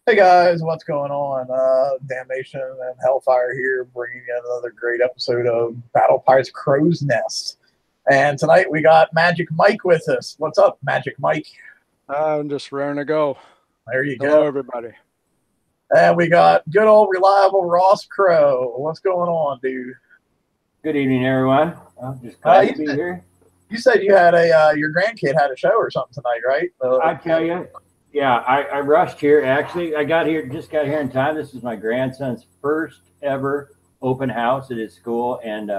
Hey guys, what's going on? Damnation-n-Hellfire here, bringing you another great episode of Battle Pirates Crow's Nest. And tonight we got Magic Mike with us. What's up, Magic Mike? I'm just raring to go. There you Hello, go. everybody. And we got good old reliable Ross Crow. What's going on, dude? Good evening, everyone. I'm just glad to be here. You said you had your grandkid had a show or something tonight, right? I tell you, yeah, I rushed here. Actually, just got here in time. This is my grandson's first ever open house at his school and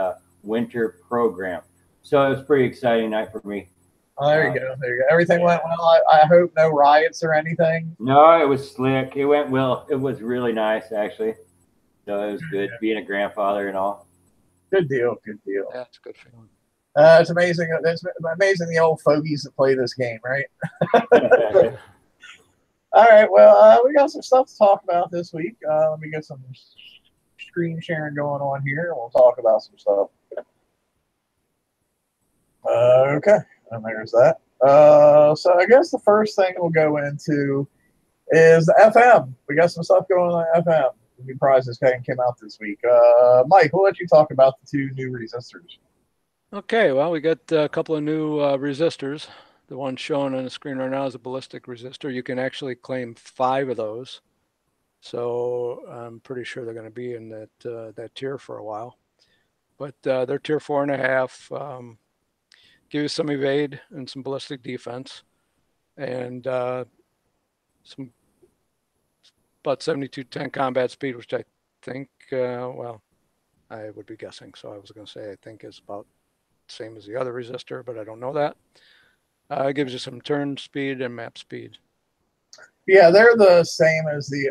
winter program. So it was a pretty exciting night for me. Oh, there you go. There you go. Everything went well. I hope no riots or anything. No, it was slick. It went well. It was really nice, actually. So it was good being a grandfather and all. Good deal. Good deal. Yeah, it's a good feeling. It's amazing. It's amazing the old fogies that play this game, right? All right. Well, we got some stuff to talk about this week. Let me get some screen sharing going on here, and we'll talk about some stuff. Okay. And there's that. So I guess the first thing we'll go into is the FM. We got some stuff going on FM. The new prizes came out this week. Mike, we'll let you talk about the two new resistors. Okay, well, we got a couple of new resistors. The one shown on the screen right now is a ballistic resistor. You can actually claim 5 of those. So I'm pretty sure they're going to be in that tier for a while. But they're tier 4.5. Give you some evade and some ballistic defense. And some about 72-10 combat speed, which I think, well, I would be guessing. So I was going to say I think is about the same as the other resistor, but I don't know that. It gives you some turn speed and map speed. Yeah, they're the same as the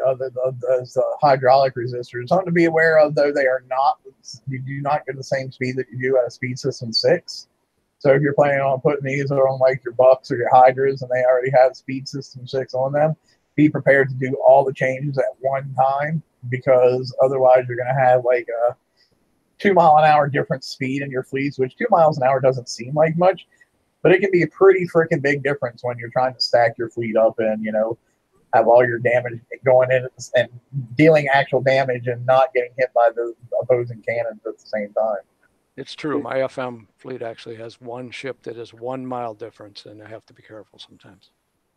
hydraulic resistors. Something to be aware of, though, they are not. You do not get the same speed that you do at a Speed System 6. So if you're planning on putting these on like your Bucks or your Hydras, and they already have Speed System 6 on them, be prepared to do all the changes at one time, because otherwise you're going to have like a 2-mile-an-hour difference speed in your fleets, which 2 miles an hour doesn't seem like much, but it can be a pretty freaking big difference when you're trying to stack your fleet up and, you know, have all your damage going in and dealing actual damage and not getting hit by the opposing cannons at the same time. It's true. My FM fleet actually has one ship that is 1 mile difference, and I have to be careful sometimes.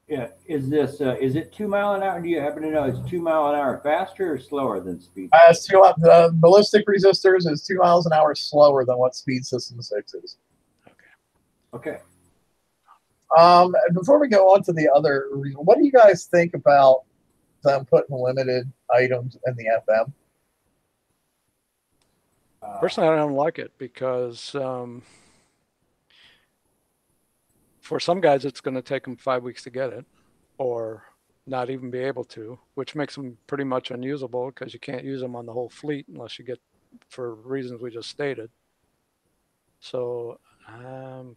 Yeah, is it 2 mile an hour? Do you happen to know, is 2 mile an hour faster or slower than Speed? The ballistic resistors is 2 miles an hour slower than what Speed System 6 is. Okay. Before we go on to the other, what do you guys think about them putting limited items in the FM? Personally, I don't like it because for some guys, it's going to take them 5 weeks to get it or not even be able to, which makes them pretty much unusable because you can't use them on the whole fleet unless you get, for reasons we just stated. So I'm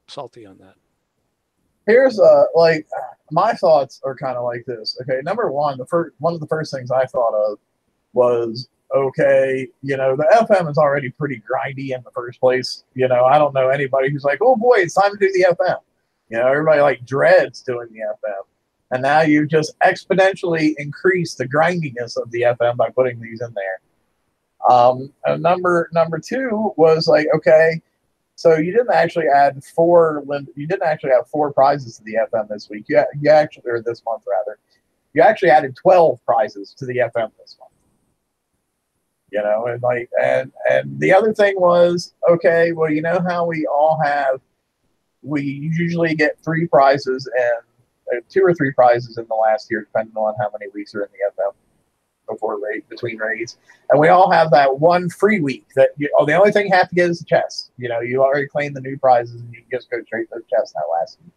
salty on that. Here's like my thoughts are kind of like this. Okay, number one, one of the first things I thought of was, okay, you know, the FM is already pretty grindy in the first place. You know, I don't know anybody who's like, oh boy, it's time to do the FM. You know, everybody like dreads doing the FM. And now you've just exponentially increased the grindiness of the FM by putting these in there. Number two was like, okay, so you didn't actually add 4. You didn't actually have 4 prizes to the FM this week. You actually, or this month rather, you actually added 12 prizes to the FM this month. You know, and like, and the other thing was, okay, well, you know how we usually get 3 prizes and 2 or 3 prizes in the last year, depending on how many weeks are in the FM between raids, and we all have that one free week that the only thing you have to get is a chest. You know, you already claimed the new prizes and you can just go straight to the chest that last week.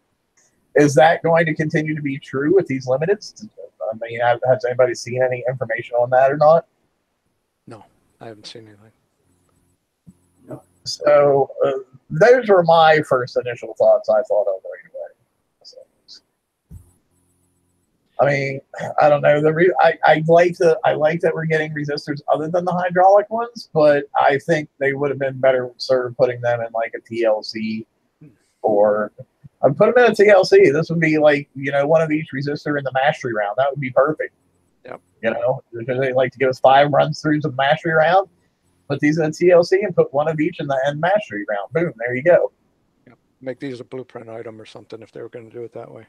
Is that going to continue to be true with these limiteds? I mean, has anybody seen any information on that or not? No, I haven't seen anything. No. So those were my first initial thoughts I thought of right away. So, I mean, I don't know. I like that we're getting resistors other than the hydraulic ones, but I think they would have been better served putting them in like a TLC, or I'd put them in a TLC. This would be like, you know, one of each resistor in the mastery round. That would be perfect. You know, because they like to give us 5 run-throughs of mastery round. Put these in the TLC and put 1 of each in the end mastery round. Boom, there you go. Yep. Make these a blueprint item or something if they were going to do it that way.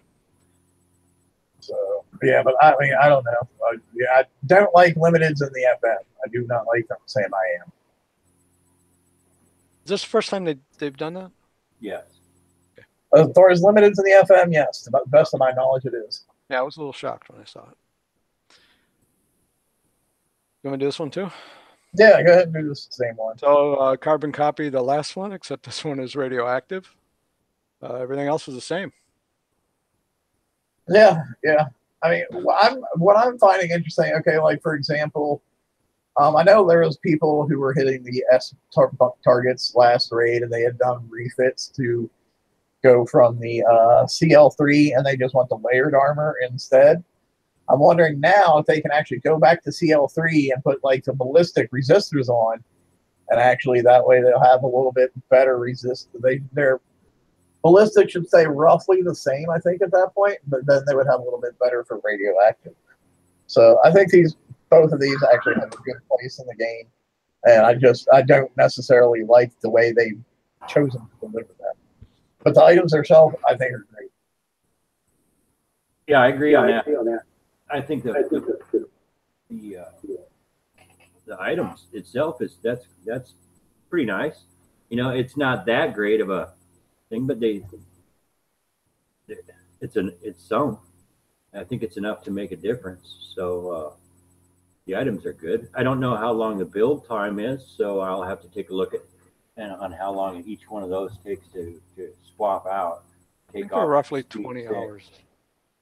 So, yeah, but I mean, I don't know. Yeah, I don't like limiteds in the FM. I do not like them saying I am. Is this the first time they've done that? Yes. Okay. As far as limiteds in the FM, yes. To the best of my knowledge, it is. Yeah, I was a little shocked when I saw it. You want to do this one too? Yeah, go ahead and do this same one. So carbon copy the last one, except this one is radioactive. Everything else is the same. Yeah. I mean, what I'm finding interesting. Okay, like for example, I know there was people who were hitting the S targets last raid, and they had done refits to go from the CL3, and they just want the layered armor instead. I'm wondering now if they can actually go back to CL3 and put like the ballistic resistors on, and actually that way they'll have a little bit better resist. Their ballistic should stay roughly the same, I think, at that point, but then they would have a little bit better for radioactive. So I think both of these actually have a good place in the game, and I don't necessarily like the way they've chosen to deliver that. But the items themselves, I think, are great. Yeah, I agree on that. I think the items itself that's pretty nice. You know, it's not that great of a thing, but it's some. I think it's enough to make a difference. So the items are good. I don't know how long the build time is, so I'll have to take a look at on how long each one of those takes to swap out. Take off roughly 20 hours.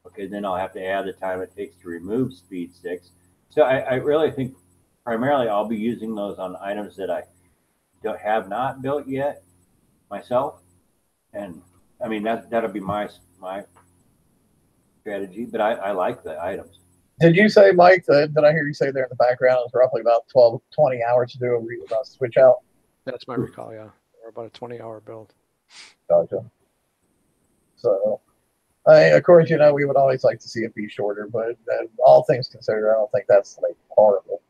Okay, then I'll have to add the time it takes to remove speed 6. So I really think primarily I'll be using those on items that I have not built yet myself. And I mean, that'll be my strategy, but I like the items. Did you say, Mike, did I hear you say there in the background it's roughly about 20 hours to do a switch out? That's my recall, yeah. Or about a 20-hour build. Gotcha. So, of course, you know, we would always like to see it be shorter, but all things considered, I don't think that's like horrible.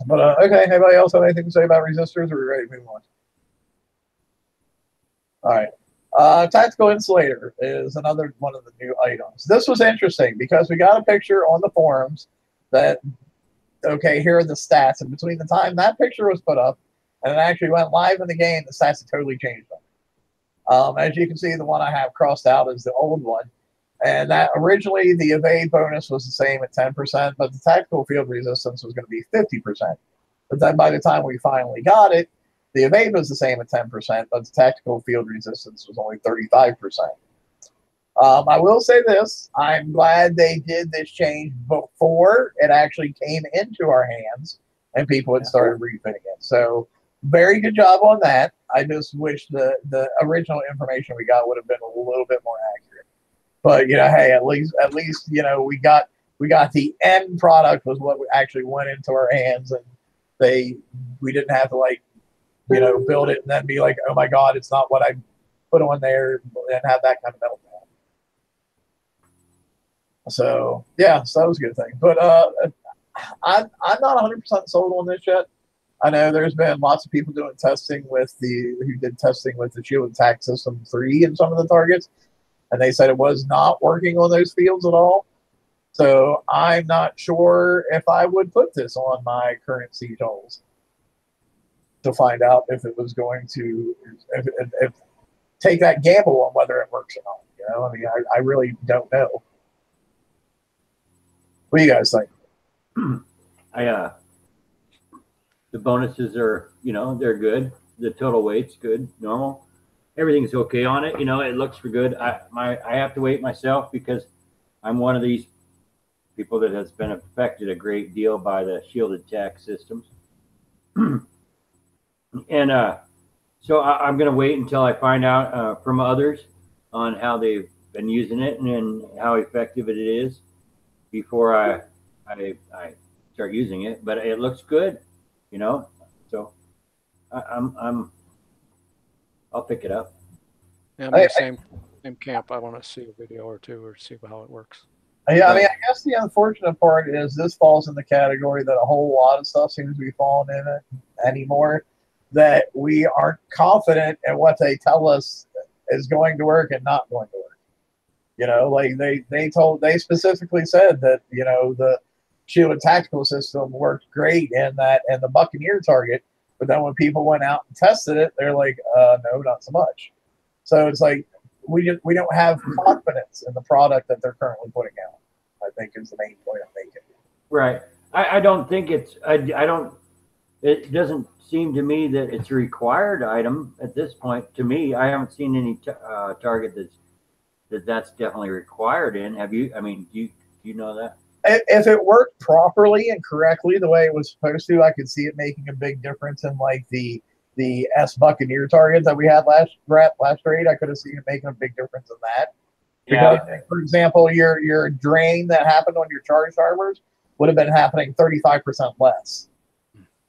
But okay, anybody else have anything to say about resistors, or are we ready to move on? All right. Tactical insulator is another one of the new items. This was interesting because we got a picture on the forums that, okay, here are the stats. And between the time that picture was put up and it actually went live in the game, the stats had totally changed. As you can see, the one I have crossed out is the old one. And that originally the evade bonus was the same at 10%, but the tactical field resistance was going to be 50%. But then by the time we finally got it, the evade was the same at 10%, but the tactical field resistance was only 35%. I will say this. I'm glad they did this change before it actually came into our hands and people had started refitting it. So very good job on that. I just wish the original information we got would have been a little bit more accurate. But, you know, hey, at least you know, we got the end product was what actually went into our hands, and we didn't have to, like, you know, build it and then be like, oh my God, it's not what I put on there, and have that kind of meltdown. So yeah, so that was a good thing. But I'm not 100% sold on this yet. I know there's been lots of people doing testing who did testing with the Shield Attack System 3 and some of the targets, and they said it was not working on those fields at all. So I'm not sure if I would put this on my current siege holes to find out if it was going to if take that gamble on whether it works or not. You know, I mean, I really don't know. What do you guys think? The bonuses are, you know, they're good. The total weight's good, normal. Everything's okay on it. You know, it looks for good. I have to wait myself because I'm one of these people that has been affected a great deal by the shield attack systems. And so I'm going to wait until I find out from others on how they've been using it and how effective it is before I start using it. But it looks good, you know. So I'll pick it up. Yeah, I'm in the same camp. I want to see a video or two or see how it works. Yeah, I mean, I guess the unfortunate part is this falls in the category that a whole lot of stuff seems to be falling in it anymore, that we aren't confident in what they tell us is going to work and not going to work. You know, like they specifically said that, you know, the shielded tactical system worked great in the Buccaneer target, but then when people went out and tested it, they're like, no, not so much. So it's like we don't have confidence in the product that they're currently putting out, I think is the main point I'm making. Right. I don't think it's it doesn't seem to me that it's a required item at this point. To me, I haven't seen any target that's definitely required in. Have you? I mean, do you know that? If it worked properly and correctly the way it was supposed to, I could see it making a big difference in like the S Buccaneer targets that we had last raid. I could have seen it making a big difference in that. Because, for example, your drain that happened on your charged armors would have been happening 35% less.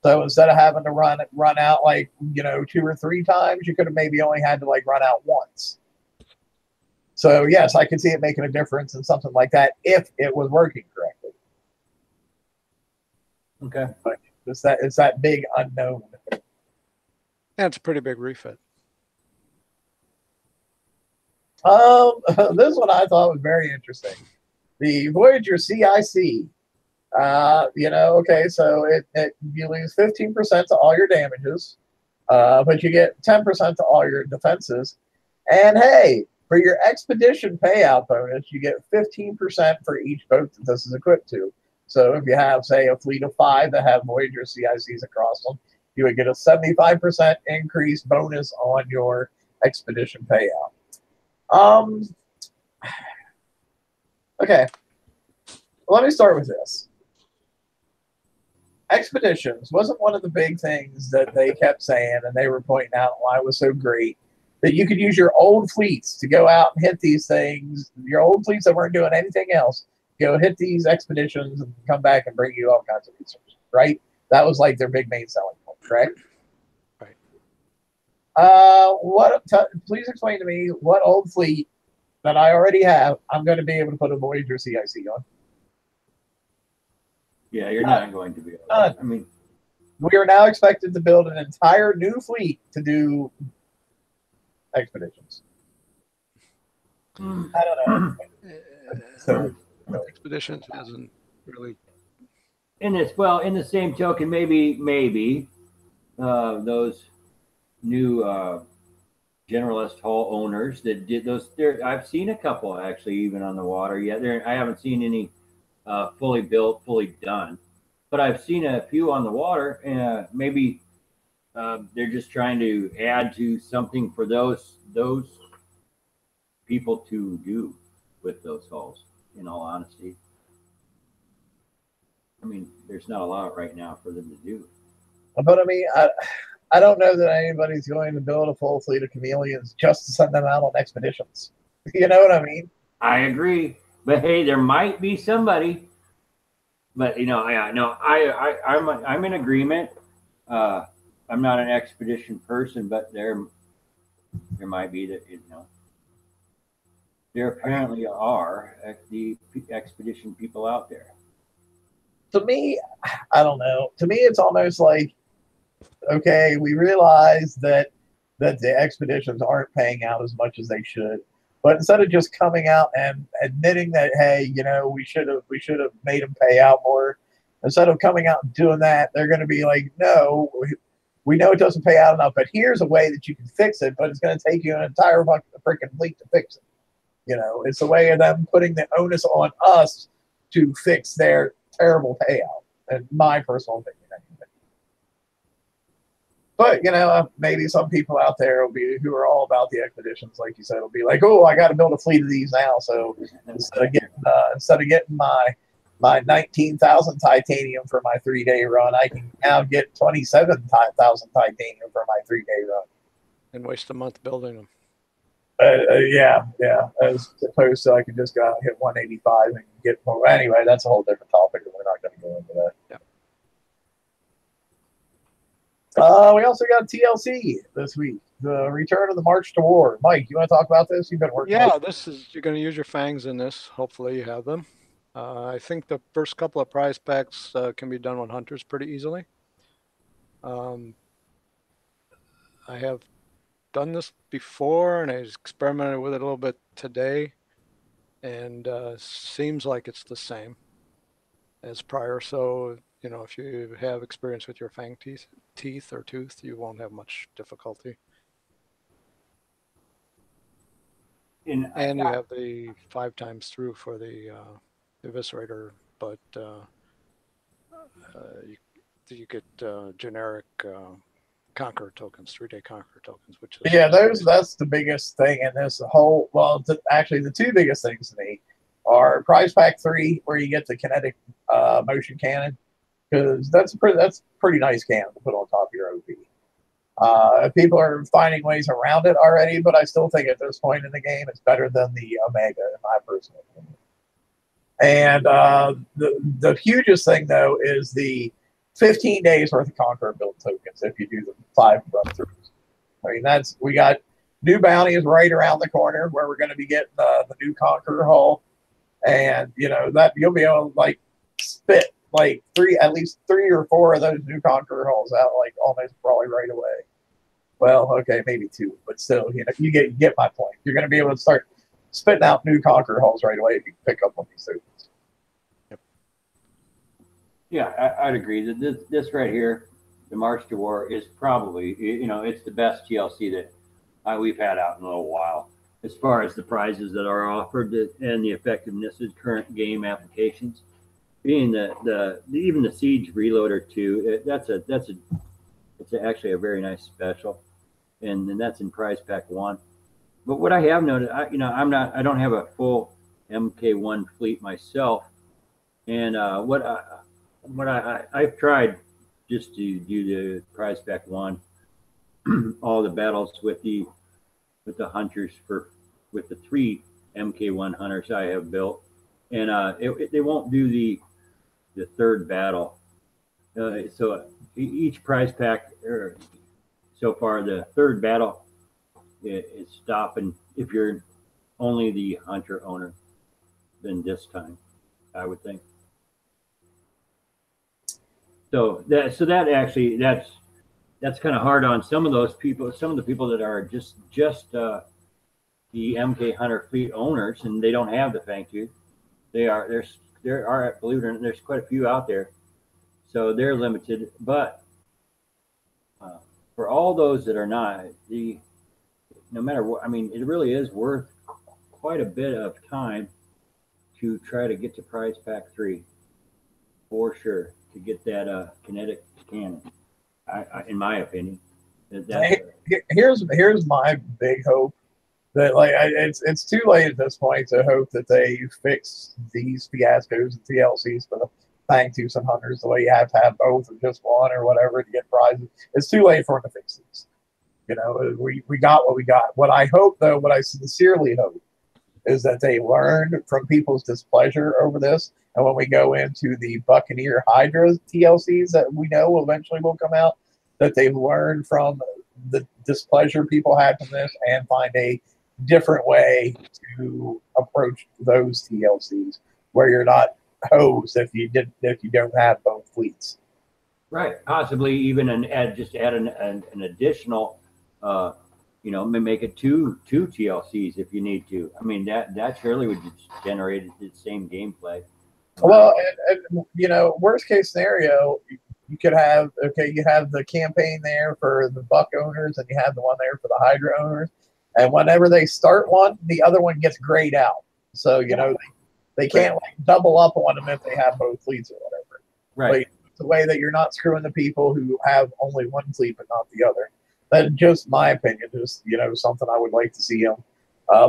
So instead of having to run out like, you know, 2 or 3 times, you could have maybe only had to like run out once. So yes, I could see it making a difference in something like that if it was working correctly. Okay. But it's that big unknown. Yeah, it's a pretty big refit. This one I thought was very interesting. The Voyager CIC. You know, okay, so you lose 15% to all your damages, but you get 10% to all your defenses. And hey, for your expedition payout bonus, you get 15% for each boat that this is equipped to. So if you have, say, a fleet of 5 that have Voyager CICs across them, you would get a 75% increase bonus on your expedition payout. Okay, let me start with this. Expeditions wasn't one of the big things that they kept saying, and they were pointing out why it was so great, that you could use your old fleets to go out and hit these things, your old fleets that weren't doing anything else, go hit these expeditions and come back and bring you all kinds of resources, right? That was like their big main selling point, correct? Right. Please explain to me what old fleet that I already have I'm going to be able to put a Voyager CIC on. Yeah, you're not going to be able to. I mean, we are now expected to build an entire new fleet to do expeditions. I don't know. Expeditions isn't really. in the same token, maybe those new generalist hull owners that did those. I've seen a couple actually, even on the water. Yeah, I haven't seen any fully built, fully done, but I've seen a few on the water, and maybe they're just trying to add to something for those people to do with those hulls. In all honesty, I mean, there's not a lot right now for them to do. But I mean, I don't know that anybody's going to build a full fleet of chameleons just to send them out on expeditions. You know what I mean? I agree, but hey, there might be somebody. But you know, I'm in agreement. I'm not an expedition person, but there might be that, you know, there apparently are the expedition people out there. To me, I don't know. To me, it's almost like, okay, we realize that the expeditions aren't paying out as much as they should. But instead of just coming out and admitting that, hey, you know, we should have made them pay out more, instead of coming out and doing that, they're going to be like, no, we know it doesn't pay out enough, but here's a way that you can fix it, but it's going to take you an entire freaking fleet to fix it. You know, it's a way of them putting the onus on us to fix their terrible payout, in my personal opinion. Anyway. But, you know, maybe some people out there who are all about the expeditions, like you said, will be like, oh, I got to build a fleet of these now. So instead of getting my 19,000 titanium for my 3-day run, I can now get 27,000 titanium for my 3-day run. And waste a month building them. Yeah. As opposed to I could just go out and hit 185 and get more. Anyway, that's a whole different topic, and we're not going to go into that. Yeah. We also got TLC this week, the return of the March to War. Mike, you want to talk about this? You've been working. Yeah, you're going to use your fangs in this. Hopefully, you have them. I think the first couple of prize packs can be done on hunters pretty easily. I have done this before, and I experimented with it a little bit today, and seems like it's the same as prior. So, you know, if you have experience with your fang teeth or tooth, you won't have much difficulty. And you have the 5 times through for the eviscerator, but you get generic Conqueror tokens, 3-day Conqueror tokens, which is that's the biggest thing in this whole. Well, actually, the 2 biggest things to me are Prize Pack 3, where you get the kinetic motion cannon, because that's pretty nice cannon to put on top of your OP. People are finding ways around it already, but I still think at this point in the game, it's better than the Omega, in my personal opinion. And the hugest thing, though, is the 15 days worth of Conqueror build tokens if you do the 5 run-throughs. I mean, we got new bounties right around the corner where we're going to be getting the new Conqueror hull, and you know that you'll be able to like spit like at least 3 or 4 of those new Conqueror hulls out like almost probably right away. Well, okay, maybe 2, but still, you know, you get my point. You're going to be able to start spitting out new Conqueror hulls right away if you pick up on these tokens. Yeah, I'd agree that this right here, the March to War, is probably, you know, it's the best TLC that we've had out in a little while. As far as the prizes that are offered and the effectiveness of current game applications, being even the Siege Reloader 2, it's actually a very nice special, and that's in Prize Pack 1. But what I have noted, I don't have a full MK1 fleet myself, and what I've tried just to do the Prize Pack 1, all the battles with the hunters with the 3 MK1 hunters I have built, and they won't do the 3rd battle. So each prize pack, so far the 3rd battle is stopping if you're only the hunter owner. Than this time, I would think. So that's kind of hard on some of those people. Some of the people that are just the MK Hunter fleet owners, and they don't have the Fangtooth. There are, believe it or not, there's quite a few out there, so they're limited. But for all those that are not, no matter what, I mean, it really is worth quite a bit of time to try to get to Prize Pack 3 for sure, to get that kinetic cannon. In my opinion, here's my big hope that it's too late at this point to hope that they fix these fiascos and TLCs for the Fangtooths and Hunters the way you have to have both or just one or whatever to get prizes. It's too late for them to fix these. You know, we got what we got. What I hope, though, what I sincerely hope, is that they learned from people's displeasure over this, and when we go into the Buccaneer Hydra TLCs that we know eventually will come out, that they've learned from the displeasure people had from this and find a different way to approach those TLCs where you're not hosed if you don't have both fleets. Right, possibly even add an additional. Make it two TLCs if you need to. I mean, that surely would generate the same gameplay. Well, and worst case scenario, you could have you have the campaign there for the Buck owners, and you have the one there for the Hydra owners. And whenever they start one, the other one gets grayed out. So they can't double up on them if they have both fleets or whatever. Right. But it's a way that you're not screwing the people who have only one fleet but not the other. That's just my opinion. Just something I would like to see them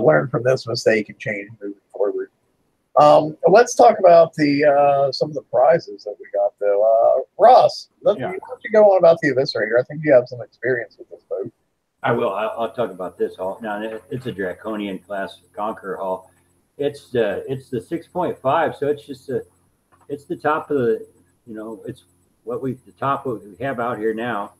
learn from this mistake and change moving forward. Let's talk about some of the prizes that we got though. Ross, why don't you go on about the Eviscerator? I think you have some experience with this boat. I will. I'll talk about this hull. Now it's a Draconian class Conqueror hull. It's the 6.5, so it's the top of the it's the top of what we have out here now.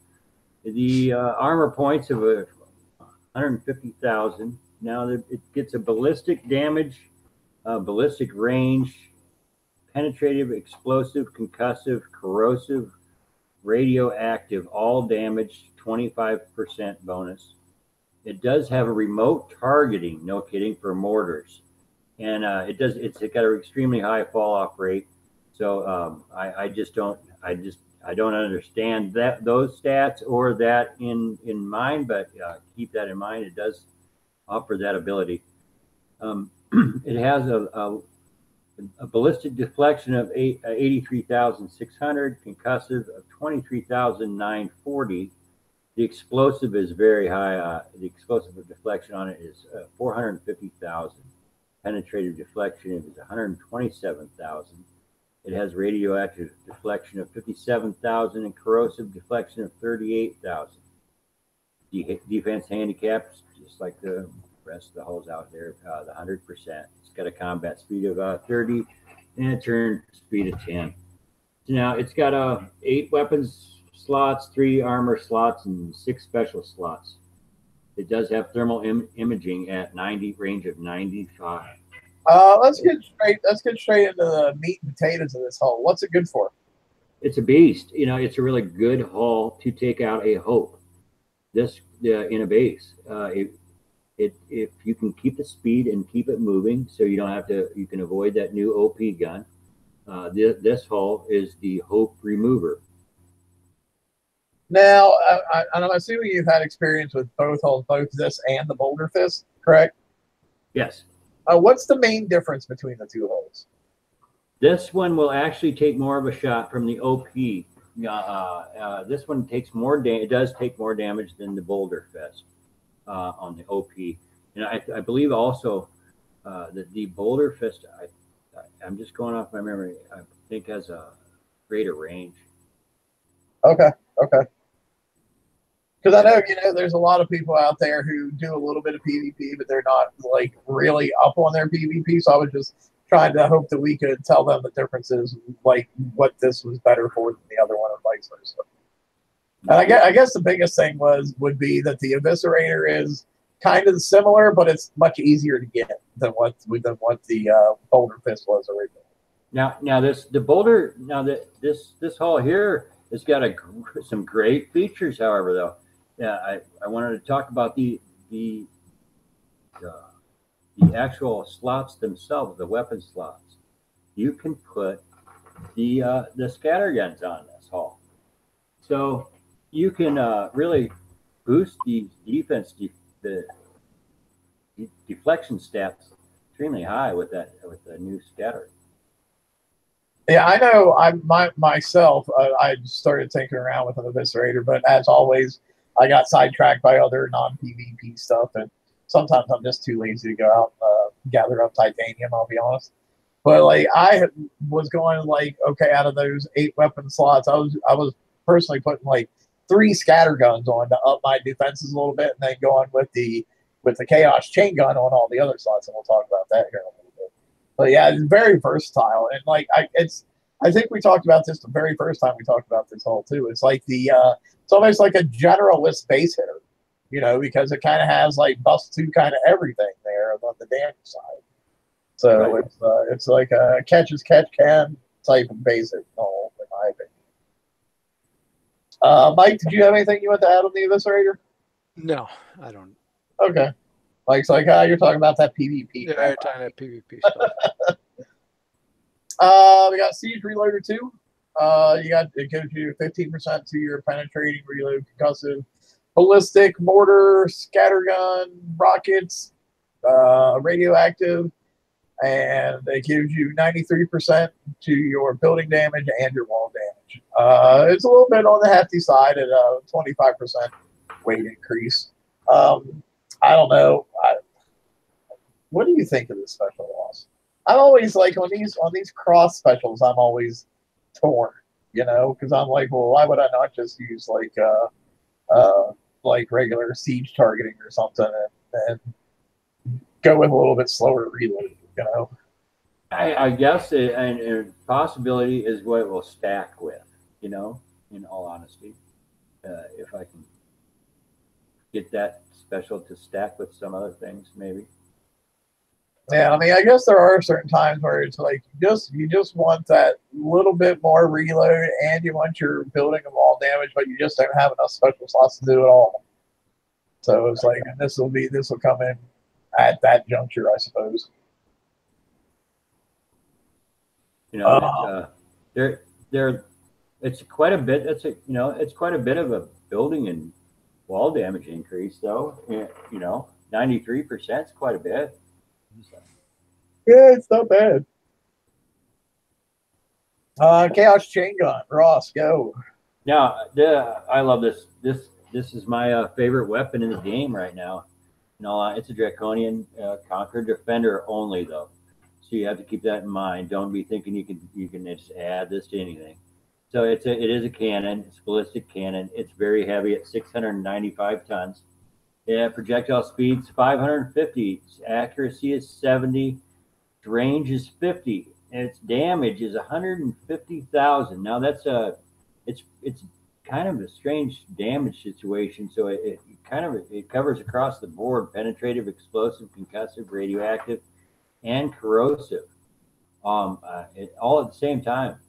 The armor points of 150,000. Now it gets a ballistic damage, ballistic range, penetrative, explosive, concussive, corrosive, radioactive, all damage, 25% bonus. It does have a remote targeting, no kidding, for mortars, and it's got an extremely high fall off rate. So I don't understand those stats or that in mind, but keep that in mind. It does offer that ability. It has a ballistic deflection of 83,600, concussive of 23,940. The explosive is very high. The explosive deflection on it is 450,000. Penetrative deflection is 127,000. It has radioactive deflection of 57,000 and corrosive deflection of 38,000. Defense handicaps, just like the rest of the hulls out there, the 100%. It's got a combat speed of 30 and a turn speed of 10. Now it's got 8 weapons slots, 3 armor slots, and 6 special slots. It does have thermal imaging at range of 95. Let's get straight into the meat and potatoes of this hull. What's it good for? It's a beast. It's a really good hull to take out a Hope. This in a base. If you can keep the speed and keep it moving, so you don't have to, you can avoid that new OP gun. This hull is the Hope remover. Now, I'm assuming you've had experience with both hulls, both this and the Boulder Fist, correct? Yes. What's the main difference between the two hulls? This one will actually take more of a shot from the OP. This one takes more damage. It does take more damage than the Boulder Fist on the OP. And I believe also that the Boulder Fist, I'm just going off my memory, I think has a greater range. Okay. Because I know, there's a lot of people out there who do a little bit of PvP, but they're not like really up on their PvP. So I was just trying to hope that we could tell them the differences, like what this was better for than the other one, or vice versa. And I guess the biggest thing would be that the Eviscerator is kind of similar, but it's much easier to get than what the Boulder Fist was originally. Now this hull here has got some great features. However, though, I wanted to talk about the actual slots themselves, the weapon slots. You can put the scatter guns on this hull, so you can really boost the defense, the deflection stats extremely high with the new scatter. Yeah, I know. Myself, I started tinkering around with an Eviscerator, but as always, I got sidetracked by other non-PvP stuff, and sometimes I'm just too lazy to go out and gather up titanium, I'll be honest. But like I was going like, okay, out of those 8 weapon slots, I was personally putting like 3 scatter guns on to up my defenses a little bit, and then going with the chaos chain gun on all the other slots, and we'll talk about that here in a little bit. But yeah, it's very versatile, and like I think we talked about this the very first time we talked about this hull too. It's like it's almost like a generalist base hitter, because it kind of has like bust to kind of everything there on the damage side. So right. It's like a catch as catch can type of basic hull, in my opinion. Mike, did you have anything you want to add on the Eviscerator? No, I don't. Okay. Mike's like, you're talking about that PvP. Yeah, you're talking about PvP stuff. We got Siege Reloader 2. It gives you 15% to your penetrating, reload, concussive, ballistic, mortar, scattergun, rockets, radioactive, and it gives you 93% to your building damage and your wall damage. It's a little bit on the hefty side at a 25% weight increase. I don't know. What do you think of this special loss? I'm always like on these cross specials, I'm always torn, because I'm like, well, why would I not just use like regular siege targeting or something and go with a little bit slower reload, I guess a possibility is what it will stack with, in all honesty. If I can get that special to stack with some other things, maybe. Yeah, I mean, I guess there are certain times where it's like you just want that little bit more reload, and you want your building of all damage, but you just don't have enough special slots to do it all. So it's like, and this will come in at that juncture, I suppose. You know, it's quite a bit. It's quite a bit of a building and wall damage increase, though. 93% is quite a bit. Yeah, it's not bad. Chaos Chain Gun, Ross, go. Now, I love this. This is my favorite weapon in the game right now. It's a Draconian Conqueror Defender only, though. So you have to keep that in mind. Don't be thinking you can just add this to anything. So it is a cannon. It's a ballistic cannon. It's very heavy at 695 tons. Yeah, projectile speed's 550. Its accuracy is 70. Its range is 50. And its damage is 150,000. Now it's kind of a strange damage situation. So it covers across the board: penetrative, explosive, concussive, radioactive, and corrosive, all at the same time.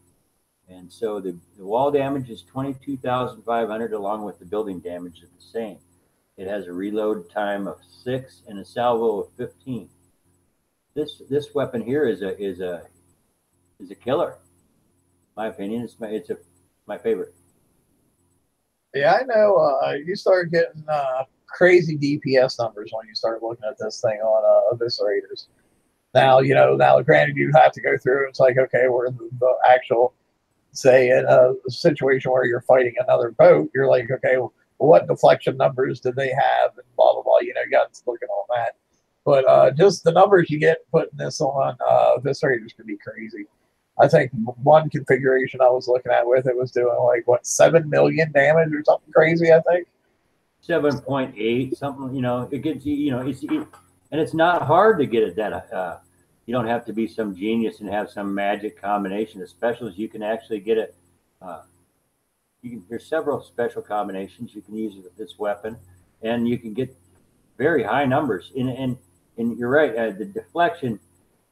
And so the wall damage is 22,500, along with the building damage is the same. It has a reload time of 6 and a salvo of 15. This weapon here is a killer. In my opinion, it's my favorite. Yeah, I know. You start getting crazy DPS numbers when you start looking at this thing on Eviscerators. Now, granted, you have to go through. It's like, okay, where the actual, say, in a situation where you're fighting another boat, you're like, okay, well, what deflection numbers do they have, and blah blah blah. You got to look at all that. But just the numbers you get putting this on Eviscerators could be crazy. I think one configuration I was looking at with it was doing 7 million damage or something crazy. I think 7.8 something. It gets and it's not hard to get it that. You don't have to be some genius and have some magic combination of specials. You can actually get it. There's several special combinations you can use with this weapon, and you can get very high numbers. And you're right. The deflection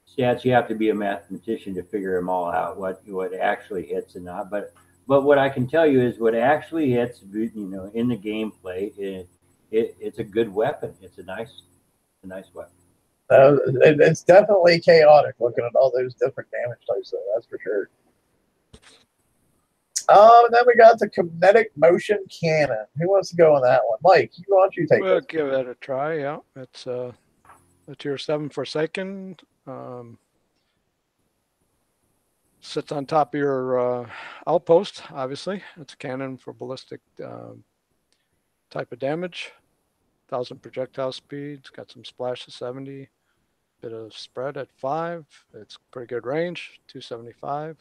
stats, you have to be a mathematician to figure them all out. What actually hits and not. But what I can tell you is what actually hits. In the gameplay, it's a good weapon. It's a nice weapon. It's definitely chaotic looking at all those different damage types, though, that's for sure. And then we got the kinetic motion cannon. Who wants to go on that one? Mike, why don't you take it? We'll give that a try, yeah. It's a tier 7 Forsaken. Sits on top of your outpost, obviously. It's a cannon for ballistic type of damage. 1,000 projectile speed. It's got some splash of 70. Bit of spread at 5. It's pretty good range, 275,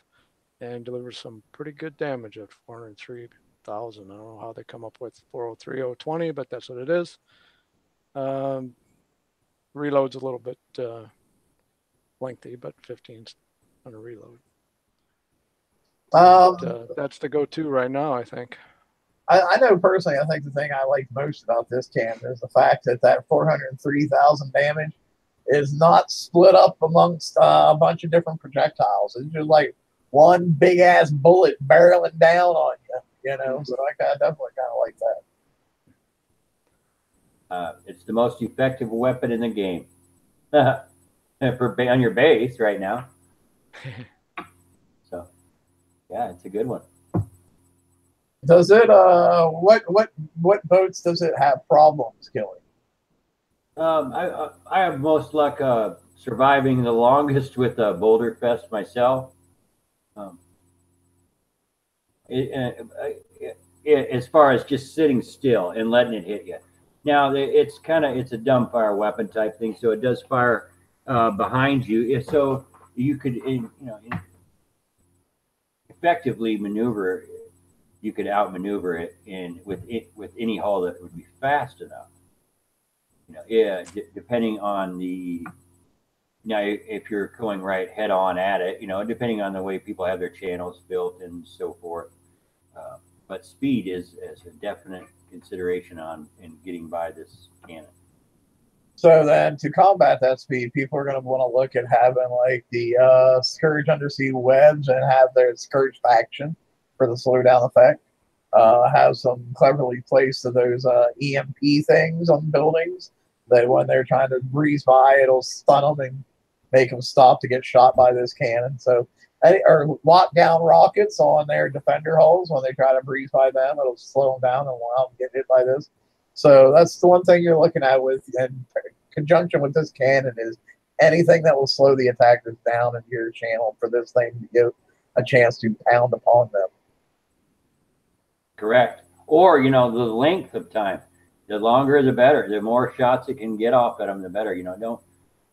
and delivers some pretty good damage at 403,000. I don't know how they come up with 403,020, but that's what it is. Reload's a little bit lengthy, but 15's on a reload. That's the go-to right now, I think. I know personally, I think the thing I like most about this cannon is the fact that 403,000 damage is not split up amongst a bunch of different projectiles. It's just like one big ass bullet barreling down on you, So I definitely kind of like that. It's the most effective weapon in the game on your base right now. So, yeah, it's a good one. Does it? What boats does it have problems killing? I have most luck surviving the longest with Boulder Fest myself. As far as just sitting still and letting it hit you. Now it's a dumbfire weapon type thing, so it does fire behind you. So you could effectively maneuver. You could outmaneuver it with any hull that would be fast enough. Depending on if you're going right head on at it, depending on the way people have their channels built and so forth. But speed is a definite consideration in getting by this cannon. So then, to combat that speed, people are going to want to look at having like the Scourge Undersea Wedge and have their Scourge faction for the slowdown effect. Have some cleverly placed of those EMP things on buildings that when they're trying to breeze by, it'll stun them and make them stop to get shot by this cannon. So, or lockdown rockets on their defender hulls when they try to breeze by them, it'll slow them down and allow them to get hit by this. So that's the one thing you're looking at with, in conjunction with this cannon, is anything that will slow the attackers down in your channel for this thing to give a chance to pound upon them. Correct. Or, the length of time. The longer, the better. The more shots it can get off at them, the better. Don't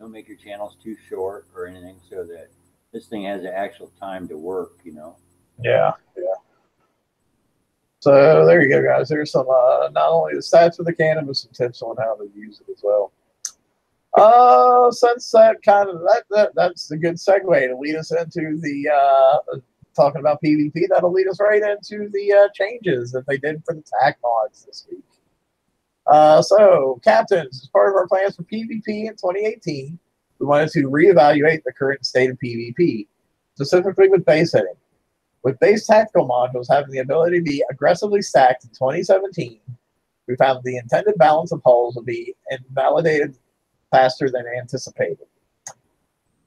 make your channels too short or anything, so that this thing has the actual time to work, Yeah. So there you go, guys. There's some, not only the stats of the cannon, but some tips on how to use it as well. Since that kind of, that's a good segue to lead us into the, talking about PvP, that'll lead us right into the changes that they did for the TAC mods this week. So, captains, as part of our plans for PvP in 2018, we wanted to reevaluate the current state of PvP, specifically with base hitting. With base tactical modules having the ability to be aggressively stacked in 2017, we found the intended balance of hulls would be invalidated faster than anticipated,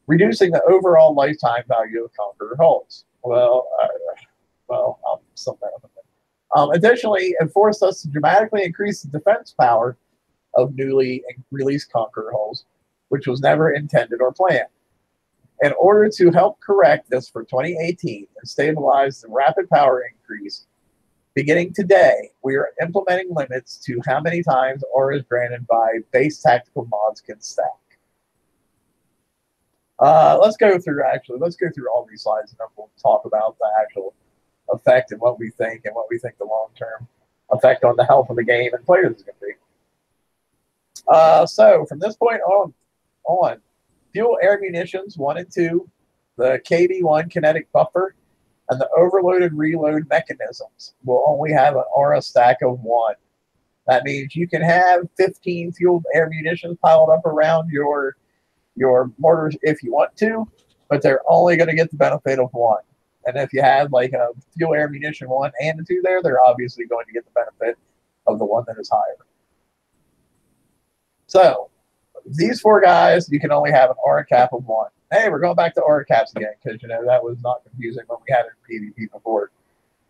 reducing the overall lifetime value of Conqueror hulls. Additionally, it forced us to dramatically increase the defense power of newly released Conqueror hulls, which was never intended or planned. In order to help correct this for 2018 and stabilize the rapid power increase, beginning today, we are implementing limits to how many times auras granted by base tactical mods can stack. Let's go through all these slides, and then we'll talk about the actual effect and what we think the long-term effect on the health of the game and players is going to be. So from this point on, fuel air munitions 1 and 2, the KD1 kinetic buffer, and the overloaded reload mechanisms will only have an aura stack of 1. That means you can have 15 fueled air munitions piled up around your mortars if you want to, but they're only going to get the benefit of 1. And if you have like a fuel air munition 1 and a 2 there, they're obviously going to get the benefit of the one that is higher. So these 4 guys, you can only have an aura cap of 1. Hey, we're going back to aura caps again, because that was not confusing when we had it in PvP before.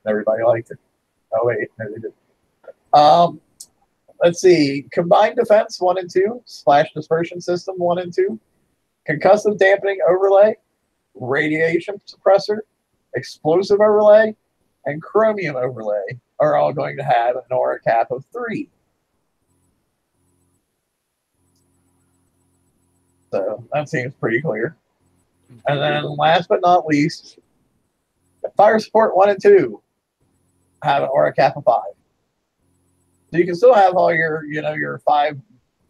Everybody liked it. Oh wait, no, they didn't. Let's see. Combined defense 1 and 2, splash dispersion system 1 and 2, concussive dampening overlay, radiation suppressor, explosive overlay, and chromium overlay are all going to have an aura cap of 3. So that seems pretty clear. And then last but not least, fire support 1 and 2 have an aura cap of 5. So you can still have all your,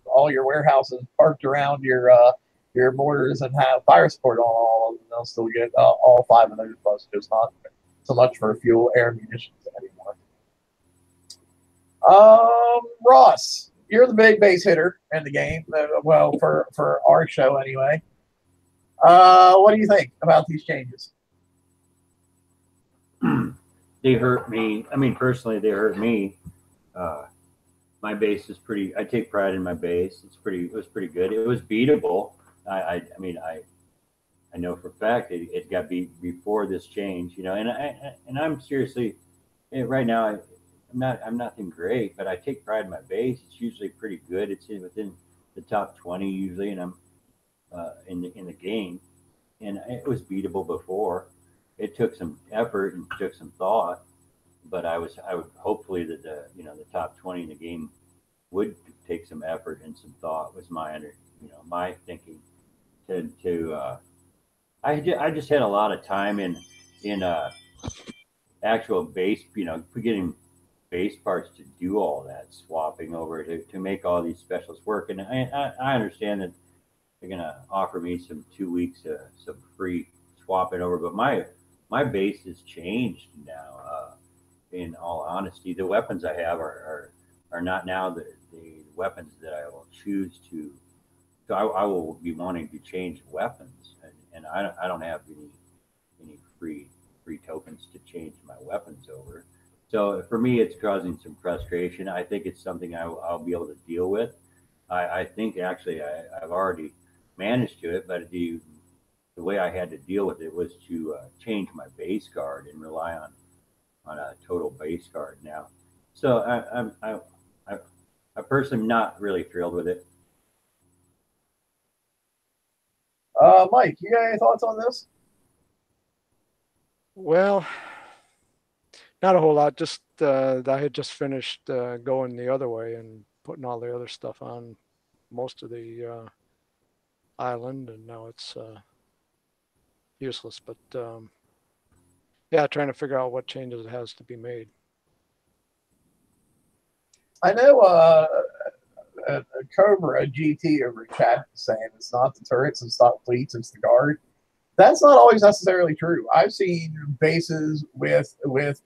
all your warehouses parked around your mortars and have fire support on all of them. They'll still get all 5 of those, plus just not so much for fuel air munitions anymore. Ross, you're the big base hitter in the game. Well, for our show anyway. What do you think about these changes? They hurt me. I mean, personally, they hurt me. My base is pretty. I take pride in my base. It was pretty good. It was beatable. I know for a fact it got beat before this change. And I'm seriously right now. I'm nothing great, but I take pride in my base. It's usually pretty good. It's within the top 20 usually, and I'm in the game. And it was beatable before. It took some effort and took some thought, but I would hopefully that the top 20 in the game would take some effort and some thought was my thinking. I just had a lot of time in actual base, getting base parts to do all that swapping over to make all these specials work. And I understand that they're gonna offer me some 2 weeks some free swapping over, but my base has changed now. In all honesty, the weapons I have are not now the weapons that I will choose to So I will be wanting to change weapons, and I don't have any free tokens to change my weapons over. So for me, it's causing some frustration. I think it's something I'll be able to deal with. I think actually I've already managed to it, but the way I had to deal with it was to change my base guard and rely on a total base guard now. So I personally am not really thrilled with it. Mike, you got any thoughts on this? Well, not a whole lot. Just I had just finished going the other way and putting all the other stuff on most of the island, and now it's useless. But yeah, trying to figure out what changes it has to be made. I know Cobra GT over chat is saying it's not the turrets and stop fleets, it's the guard. That's not always necessarily true. I've seen bases with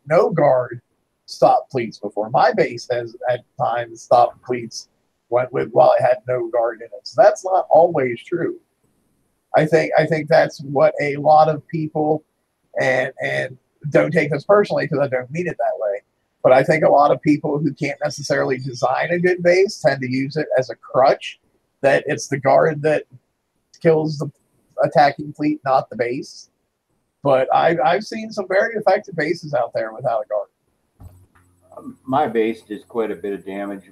no guard stop fleets before. My base has at times stopped fleets while it had no guard in it. So that's not always true. I think that's what a lot of people, and don't take this personally because I don't mean it that way, but I think a lot of people who can't necessarily design a good base tend to use it as a crutch, that it's the guard that kills the attacking fleet, not the base. But I've seen some very effective bases out there without a guard. My base did quite a bit of damage.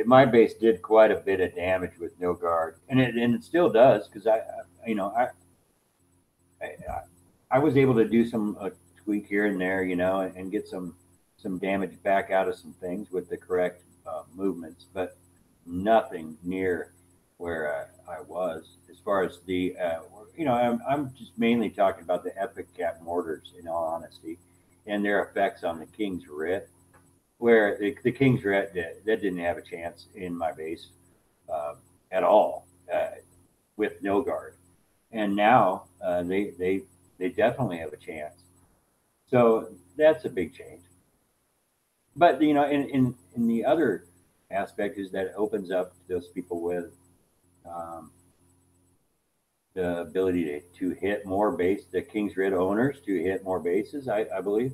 My base did quite a bit of damage with no guard, and it still does, because I was able to do some tweak here and there, and get some damage back out of some things with the correct movements, but nothing near where I was as far as the I'm just mainly talking about the Epic Cat mortars, in all honesty, and their effects on the King's Writ, where the King's Writ that didn't have a chance in my base at all with no guard, and now they definitely have a chance. So that's a big change. But in the other aspect is that it opens up those people with the ability to hit more base, the King's Writ owners to hit more bases, I believe.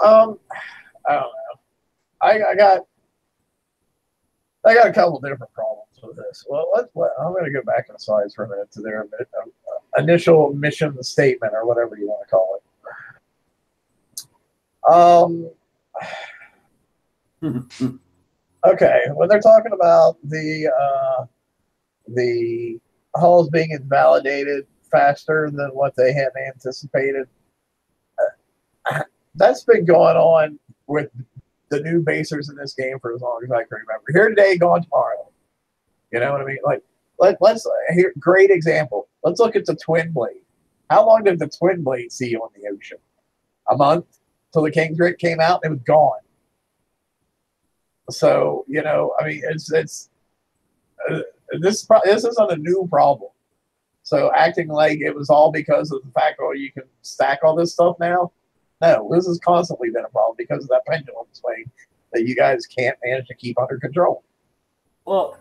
I don't know. I got a couple different problems with this. Well, I'm going to go back in the slides for a minute to their initial mission statement, or whatever you want to call it. Okay, when they're talking about the hulls being invalidated faster than what they had anticipated, that's been going on with the new basers in this game for as long as I can remember. Here today, gone tomorrow. You know what I mean? Like, let's here. Great example. Let's look at the Twin Blade. How long did the Twin Blade see on the ocean? A month till the King's Writ came out. It was gone. So I mean, this isn't a new problem. So acting like it was all because of the fact, oh, you can stack all this stuff now. No, this has constantly been a problem because of that pendulum swing that you guys can't manage to keep under control. Well,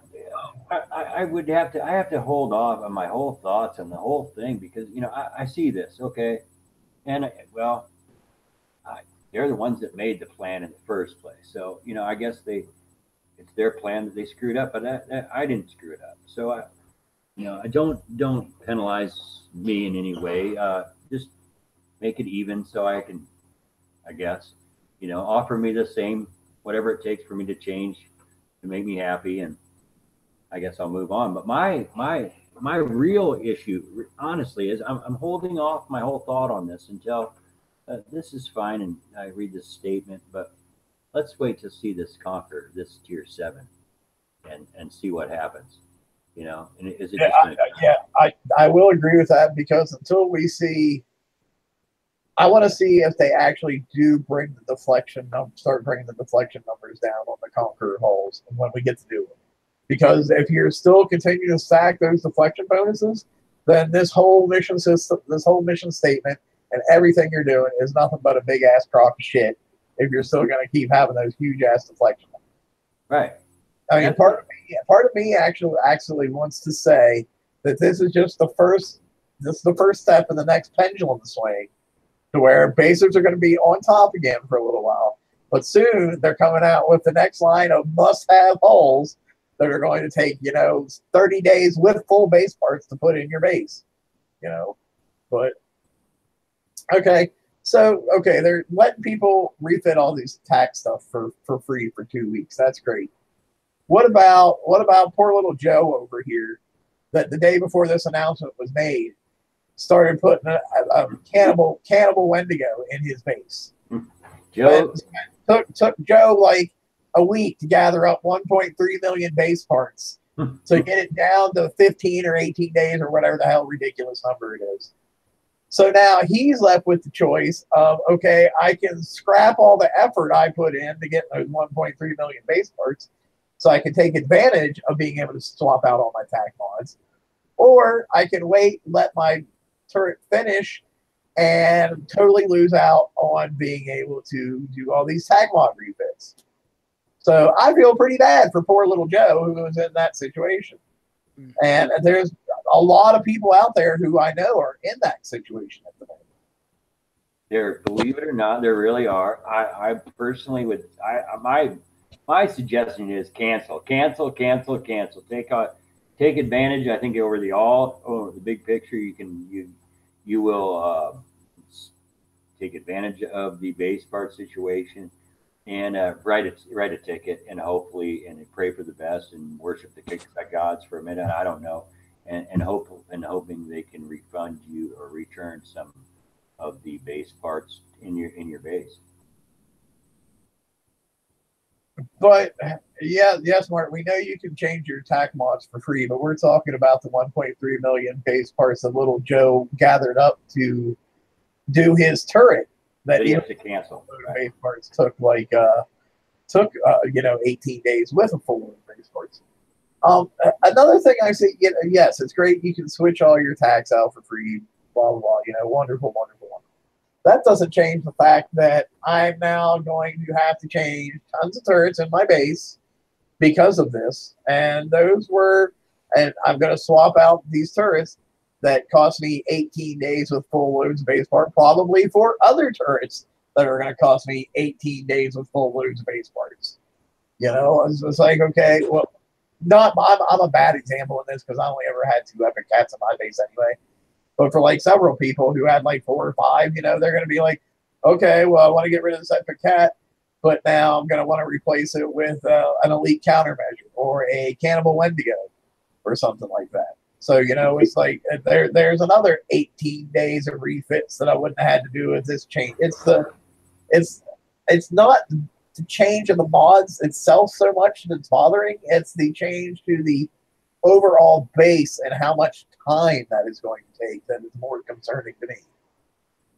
I have to hold off on my whole thoughts on the whole thing, because I see this, okay, and they're the ones that made the plan in the first place. So I guess it's their plan that they screwed up, but I didn't screw it up. So I don't penalize me in any way. Just make it even, so I can, I guess, offer me the same, whatever it takes for me to change to make me happy, and I guess I'll move on. But my real issue, honestly, is I'm holding off my whole thought on this until this is fine and I read this statement, but let's wait to see this conquer this tier 7 and see what happens. And is it I will agree with that, because until we see, I want to see if they actually do bring the deflection start bringing the deflection numbers down on the Conqueror hulls when we get to do it. Because if you're still continuing to stack those deflection bonuses, then this whole mission system, this whole mission statement, and everything you're doing is nothing but a big ass crock of shit if you're still going to keep having those huge ass deflection numbers. Right. I mean, part of me actually wants to say that this is just the first step in the next pendulum swing, to where basers are going to be on top again for a little while. But soon they're coming out with the next line of must-have holes that are going to take, 30 days with full base parts to put in your base. But okay. So, they're letting people refit all these tax stuff for free for 2 weeks. That's great. What about poor little Joe over here that the day before this announcement was made started putting a cannibal Wendigo in his base? Joe took Joe like a week to gather up 1.3 million base parts to get it down to 15 or 18 days or whatever the hell ridiculous number it is. So now he's left with the choice of, okay, I can scrap all the effort I put in to get those 1.3 million base parts so I can take advantage of being able to swap out all my tac mods, or I can wait, let my turret finish, and totally lose out on being able to do all these tac mod refits. So I feel pretty bad for poor little Joe who was in that situation. And there's a lot of people out there who I know are in that situation at the moment. There, believe it or not, there really are. I personally would. My suggestion is cancel. Take advantage. I think over the big picture, you will take advantage of the base part situation and write a ticket and hopefully pray for the best and worship the kickback gods for a minute. I don't know, and hoping they can refund you or return some of the base parts in your base. But yes, Mark, we know you can change your tac mods for free, but we're talking about the 1.3 million base parts that little Joe gathered up to do his turret that he has to cancel. Base parts took 18 days with a full load of base parts. Another thing I say, yes, it's great. You can switch all your tacs out for free, blah, blah, blah, wonderful. That doesn't change the fact that I'm now going to have to change tons of turrets in my base because of this. And I'm going to swap out these turrets that cost me 18 days with full loads of base part, probably for other turrets that are going to cost me 18 days with full loads of base parts. It's like, okay, well, I'm a bad example in this because I only ever had 2 epic cats in my base anyway. But for like several people who had like 4 or 5, they're going to be like, okay, well, I want to get rid of this epic cat, but now I'm going to want to replace it with an elite countermeasure or a cannibal Wendigo or something like that. So, it's like there's another 18 days of refits that I wouldn't have had to do with this change. It's not the change of the mods itself so much that's bothering. It's the change to the overall base and how much time that is going to take that is more concerning to me.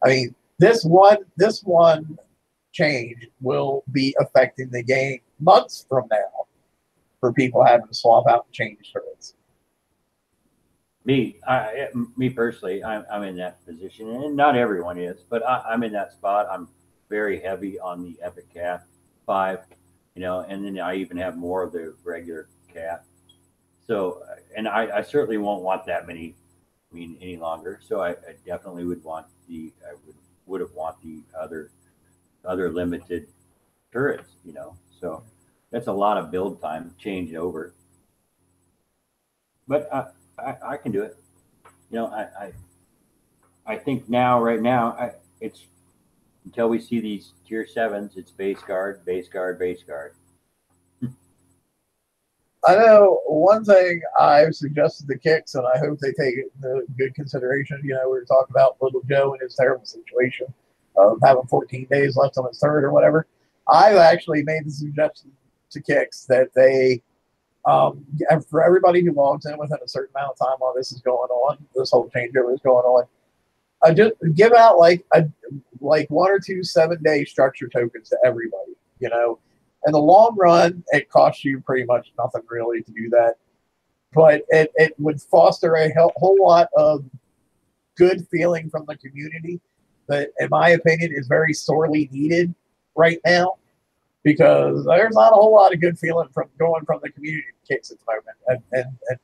I mean, this one change will be affecting the game months from now for people having to swap out and change turrets. Me personally, I'm in that position, and not everyone is, but I'm in that spot. I'm very heavy on the Epic Cat 5, and then I even have more of the regular cat. So, and I certainly won't want that many, any longer. So I definitely would want would have want the other limited turrets, So that's a lot of build time change over. But I can do it. I think right now, it's until we see these tier 7s, it's base guard, base guard, base guard. I know one thing I've suggested to Kicks, and I hope they take it into good consideration. We were talking about little Joe and his terrible situation of having 14 days left on his turret or whatever. I've actually made the suggestion to Kicks that they, for everybody who logs in within a certain amount of time while this is going on, this whole changeover is going on, just give out like 1 or 2 7-day structure tokens to everybody, In the long run, it costs you pretty much nothing really to do that. But it would foster a whole lot of good feeling from the community that, in my opinion, is very sorely needed right now. because there's not a whole lot of good feeling from going from the community kicks at the moment, and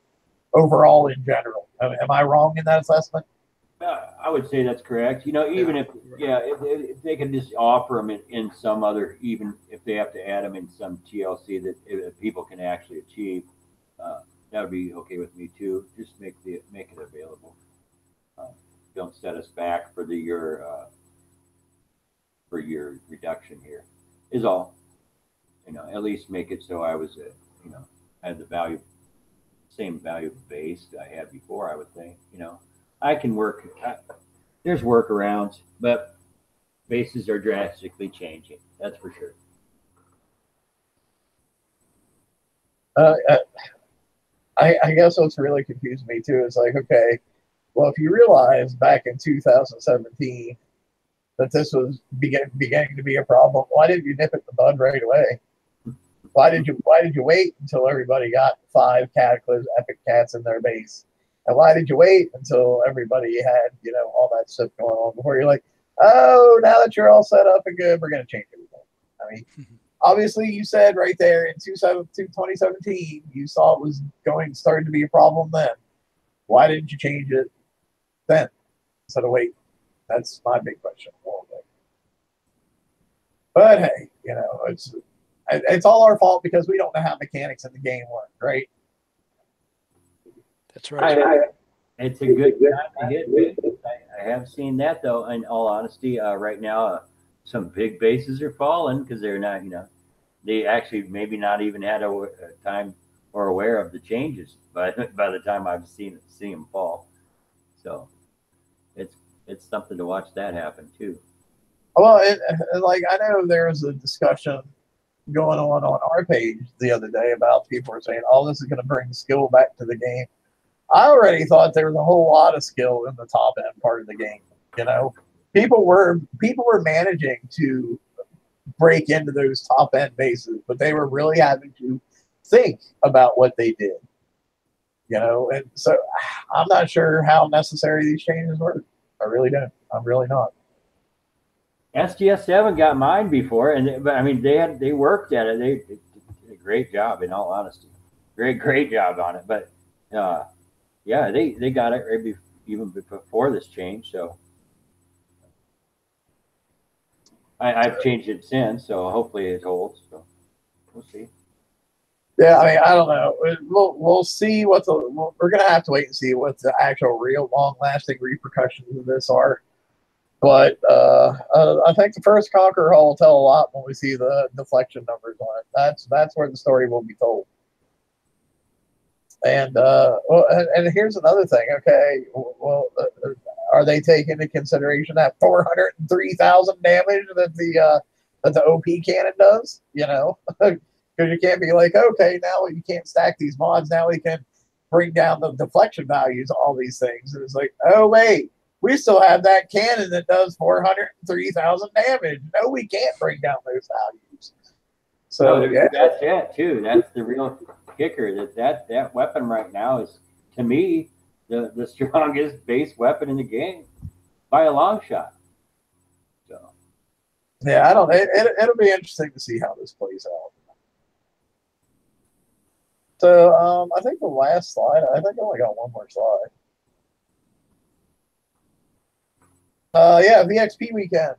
overall in general. Am I wrong in that assessment? I would say that's correct. You know, even if they can just offer them in some other, even if they have to add them in some TLC that if people can actually achieve, that would be okay with me too. Just make it available. Don't set us back for your reduction here. Is all. You know, at least make it so I was, you know, had the same value base I had before. I would think. You know. I can work. There's workarounds, but bases are drastically changing. That's for sure. I guess what's really confused me too is like, okay, well, if you realize back in 2017 that this was beginning to be a problem, why didn't you nip it in the bud right away? Why did you wait until everybody got 5 Cataclysm Epic Cats in their base? And why did you wait until everybody had, you know, all that stuff going on before you're like, oh, now that you're all set up and good, we're going to change everything? I mean, obviously you said right there in 2017, you saw it was starting to be a problem then. Why didn't you change it then instead of wait? That's my big question. But hey, you know, it's all our fault because we don't know how mechanics in the game work, right? That's right. It's a good time to hit bases. I have seen that though. In all honesty, right now, some big bases are falling because they're not. You know, they actually maybe not even had a time or aware of the changes. But by the time I've seen them fall, so it's something to watch that happen too. Well, like I know there was a discussion going on our page the other day about people were saying, "Oh, this is going to bring skill back to the game." I already thought there was a whole lot of skill in the top end part of the game. You know, people were managing to break into those top end bases, but they were really having to think about what they did. You know, and so I'm not sure how necessary these changes were. I really don't. I'm really not. SGS7 got mine before, but I mean they worked at it. They did a great job, in all honesty. Great job on it. But yeah, they got it right even before this change. So I've changed it since. So hopefully it holds. So we'll see. Yeah, I mean, I don't know. We'll see we're gonna have to wait and see what the actual real long lasting repercussions of this are. But I think the first Conqueror Hall will tell a lot when we see the deflection numbers on it. That's where the story will be told. And and here's another thing. Okay, well, are they taking into consideration that 403,000 damage that the OP cannon does? You know, because you can't be like, okay, now you can't stack these mods. Now we can bring down the deflection values of all these things. And it's like, oh wait, we still have that cannon that does 403,000 damage. No, we can't bring down those values. So yeah, that's it too. That's the real kicker. That weapon right now is, to me, the strongest base weapon in the game by a long shot. So yeah, I don't. It'll be interesting to see how this plays out. So I think the last slide. I think I only got one more slide. Yeah, VXP weekend.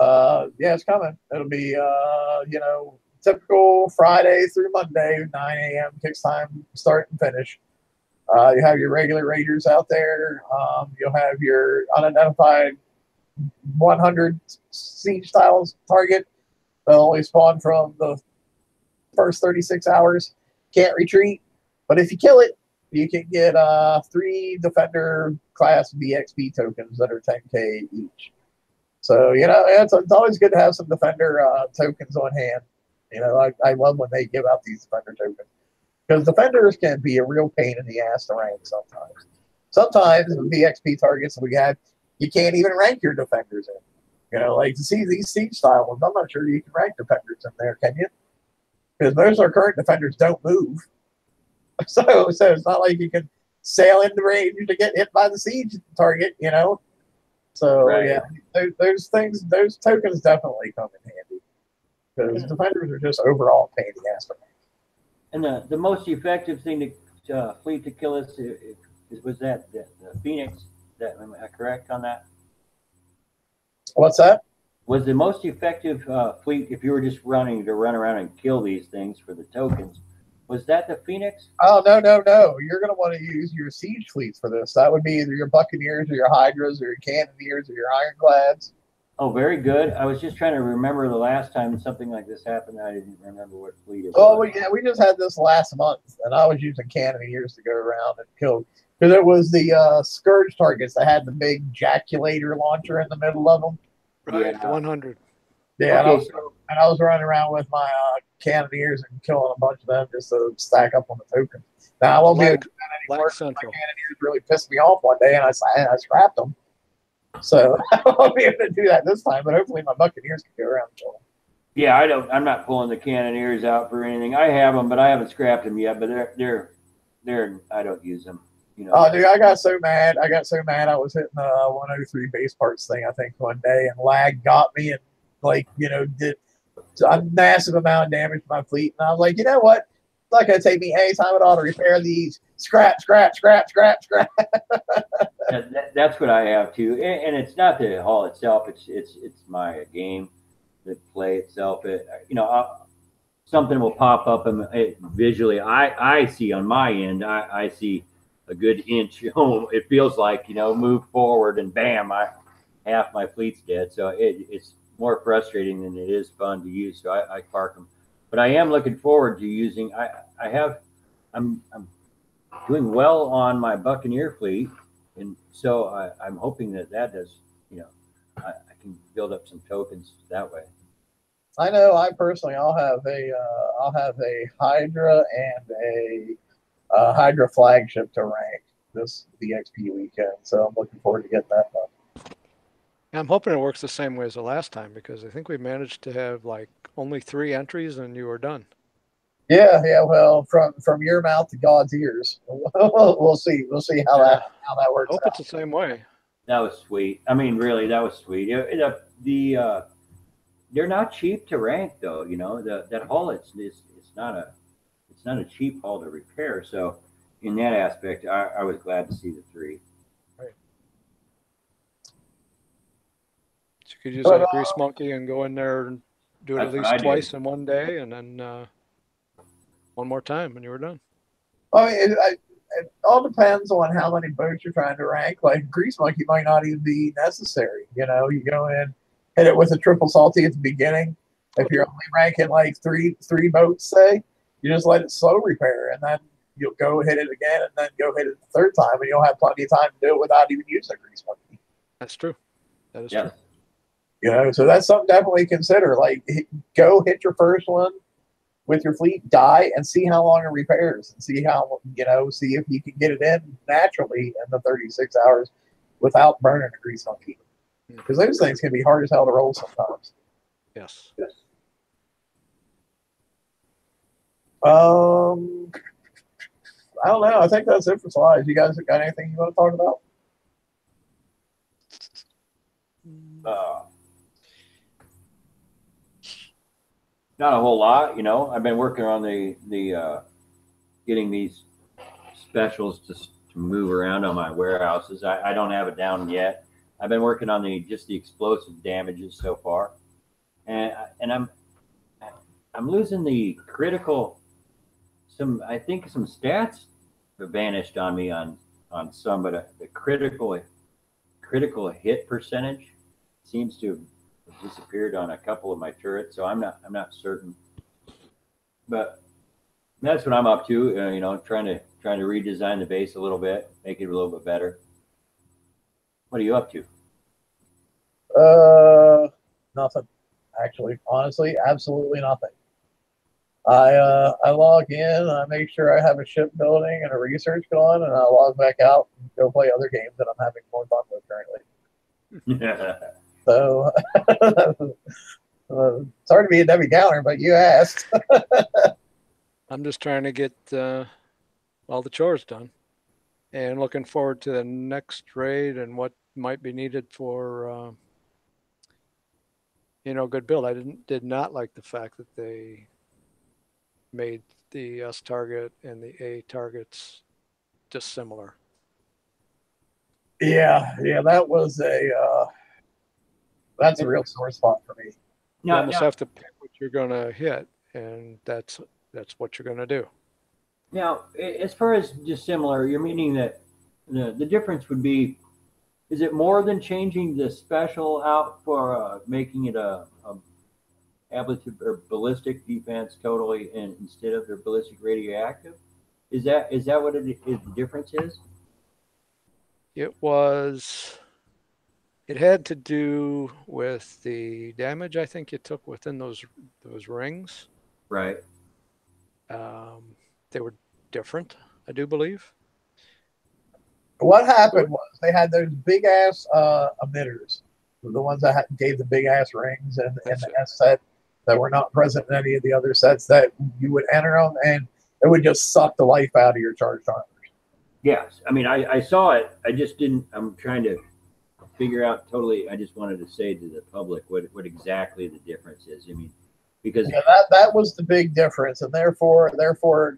Yeah, it's coming. It'll be you know, typical Friday through Monday, 9 a.m. kicks time, start and finish. You have your regular raiders out there. You'll have your unidentified 100 siege styles target. They'll only spawn from the first 36 hours. Can't retreat, but if you kill it, you can get 3 defender class VXP tokens that are 10K each. So, you know, it's always good to have some defender tokens on hand. You know, I love when they give out these defender tokens, because defenders can be a real pain in the ass to rank sometimes. Sometimes the VXP targets we have, you can't even rank your defenders in. You know, like to see these siege style ones, I'm not sure you can rank defenders in there, can you? Because most of our current defenders don't move. So it's not like you can sail into range to get hit by the siege target, you know? So, right. Yeah, those tokens definitely come in handy. because defenders are just overall a pain in the ass. And the most effective thing to fleet to kill us was that the Phoenix. Am I correct on that? What's that? Was the most effective fleet, if you were just running to run around and kill these things for the tokens, was that the Phoenix? Oh, no. You're going to want to use your siege fleets for this. That would be either your Buccaneers or your Hydras or your Cannoneers or your Ironclads. Oh, very good. I was just trying to remember the last time something like this happened. I didn't remember what fleet it was. Oh, yeah, we just had this last month, and I was using Cannoneers to go around and kill. Because it was the Scourge targets that had the big jaculator launcher in the middle of them. Right, the 100. Yeah, Okay, and I was running around with my Cannoneers and killing a bunch of them just to stack up on the token. Now, I won't be able to do that anymore. My Cannoneers really pissed me off one day, and I scrapped them. So I won't be able to do that this time, but hopefully my Buccaneers can go around and kill them. Yeah, I'm not pulling the Cannoneers out for anything. I have them, but I haven't scrapped them yet. But they're I don't use them. You know. Oh, dude, I got so mad. I was hitting the 103 base parts thing, I think, one day, and lag got me and, did a massive amount of damage to my fleet. And I was like, you know what? It's not going to take me any time at all to repair these. Scrap. That's what I have, too. And it's not the hull itself. It's my game, the play itself. Something will pop up and visually I see on my end, I see a good inch home. It feels like, move forward and bam, half my fleet's dead. So it's more frustrating than it is fun to use. So I park them, but I am looking forward to using, I'm doing well on my Buccaneer fleet. And so I'm hoping that does, I can build up some tokens that way. I know. I personally, I'll have a Hydra and a Hydra flagship to rank the XP weekend. So I'm looking forward to getting that done. I'm hoping it works the same way as the last time, because I think we managed to have only 3 entries and you were done. Yeah. Well, from your mouth to God's ears, we'll see. We'll see how that works. I hope it's the same way. That was sweet. I mean, really, that was sweet. They're not cheap to rank, though. That hull it's not a cheap hull to repair. So in that aspect, I was glad to see the 3. Right. So you could use a grease monkey and go in there and do it at least twice in one day, and then one more time, and you were done. I mean, it all depends on how many boats you're trying to rank. Like grease monkey might not even be necessary. You go in, hit it with a triple salty at the beginning. If you're only ranking three boats, say, you just let it slow repair, and then you'll go hit it again, and then go hit it the third time, and you'll have plenty of time to do it without even using a grease monkey. That's true. That is true. true. So that's something to definitely consider. Go hit your first one with your fleet, die, and see how long it repairs, and see see if you can get it in naturally in the 36 hours without burning a grease monkey. Because those things can be hard as hell to roll sometimes. Yes. I don't know. I think that's it for slides. You guys got anything you want to talk about? Not a whole lot. I've been working on the getting these specials to move around on my warehouses. I don't have it down yet. I've been working on the explosive damages so far, and I'm losing the critical. I think some stats have vanished on me on some, but the critical hit percentage seems to have disappeared on a couple of my turrets. So I'm not certain, but that's what I'm up to. Trying to redesign the base a little bit, make it a little bit better. What are you up to? Nothing. Actually, honestly, absolutely nothing. I log in, I make sure I have a ship building and a research going, and I log back out and go play other games that I'm having more fun with currently. So sorry to be a Debbie Downer, but you asked. I'm just trying to get all the chores done, and looking forward to the next raid and what might be needed for good build. I did not like the fact that they made the S target and the A targets dissimilar. Yeah, that was that's a real sore spot for me. You almost have to pick what you're going to hit, and that's what you're going to do. Now, as far as dissimilar, you're meaning that the difference would be, is it more than changing the special out for making it a ablative or ballistic defense totally, and instead of their ballistic radioactive? Is that what the difference is? It had to do with the damage I think you took within those rings. Right. They were different, I do believe. What happened was they had those big ass emitters, the ones that gave the big ass rings in the S set that were not present in any of the other sets, that you would enter them and it would just suck the life out of your charged armors. Yes. I mean, I saw it. I just didn't, I'm trying to figure out totally. I just wanted to say to the public what exactly the difference is. I mean, because that was the big difference, and therefore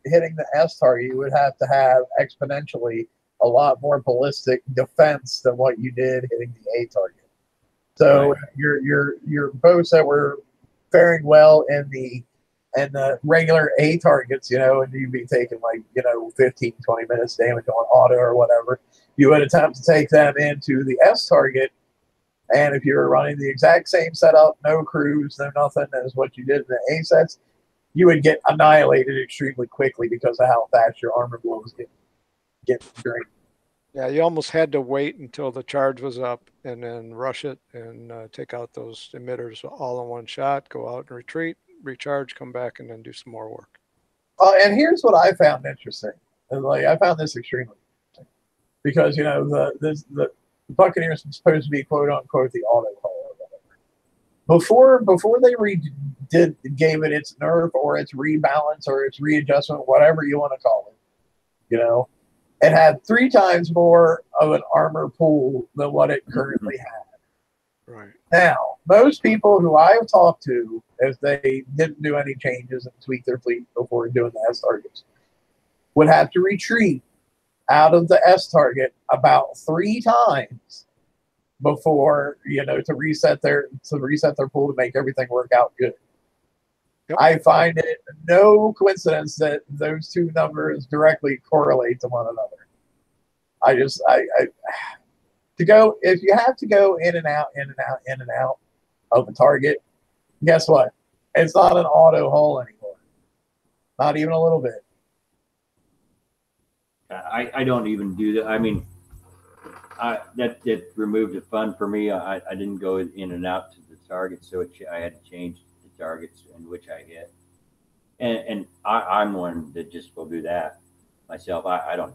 hitting the S target, you would have to have exponentially a lot more ballistic defense than what you did hitting the A target. So right. your boats that were faring well in the regular A targets, and you'd be taking 15, 20 minutes damage on auto or whatever, you would attempt to take them into the S target. And if you were running the exact same setup, no crews, no nothing, as what you did in the A sets, you would get annihilated extremely quickly because of how fast your armor blows get drained. Yeah, you almost had to wait until the charge was up and then rush it and take out those emitters all in one shot, go out and retreat, recharge, come back, and then do some more work. And here's what I found interesting. I found this extremely interesting because, the Buccaneers are supposed to be quote unquote the auto hull or whatever. Before they gave it its nerf or its rebalance or its readjustment, whatever you want to call it, it had 3 times more of an armor pool than what it currently had. Right. Now, most people who I have talked to, if they didn't do any changes and tweak their fleet before doing the S targets, would have to retreat out of the S target about 3 times before, to reset their pool to make everything work out good. Yep. I find it no coincidence that those 2 numbers directly correlate to one another. If you have to go in and out of the target, guess what? It's not an auto hull anymore. Not even a little bit. I don't even do that. I mean, that removed the fun for me. I didn't go in and out to the target, so I had to change the targets in which I hit. And I'm one that just will do that myself. I'm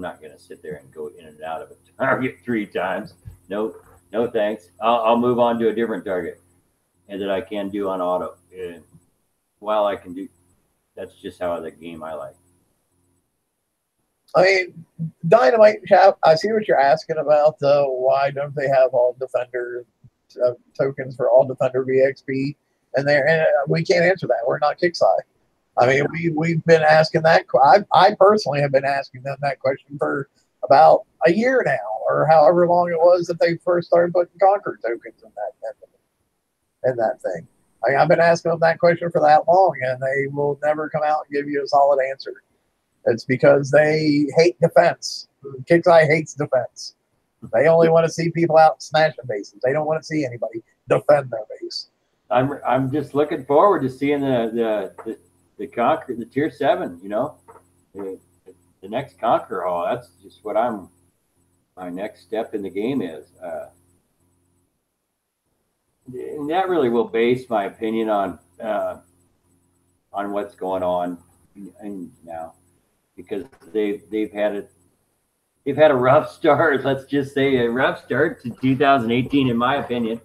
not going to sit there and go in and out of a target 3 times. No thanks. I'll move on to a different target, and that I can do on auto. While I can do, that's just how the game I like. I mean, Dynamite Chap, I see what you're asking about. Why don't they have all Defender tokens for all Defender VXP? And we can't answer that. We're not Kickside. I mean, we've been asking that. I personally have been asking them that question for about a year now, or however long it was that they first started putting Conquer tokens in that thing. I've been asking them that question for that long, and they will never come out and give you a solid answer. It's because they hate defense. Kickside hates defense. They only want to see people out smashing bases. They don't want to see anybody defend their base. I'm just looking forward to seeing the Conquer, the Tier 7. The next Conquer Hall. That's just what my next step in the game is. And that really will base my opinion on what's going on now, because they've had a rough start. Let's just say a rough start to 2018, in my opinion.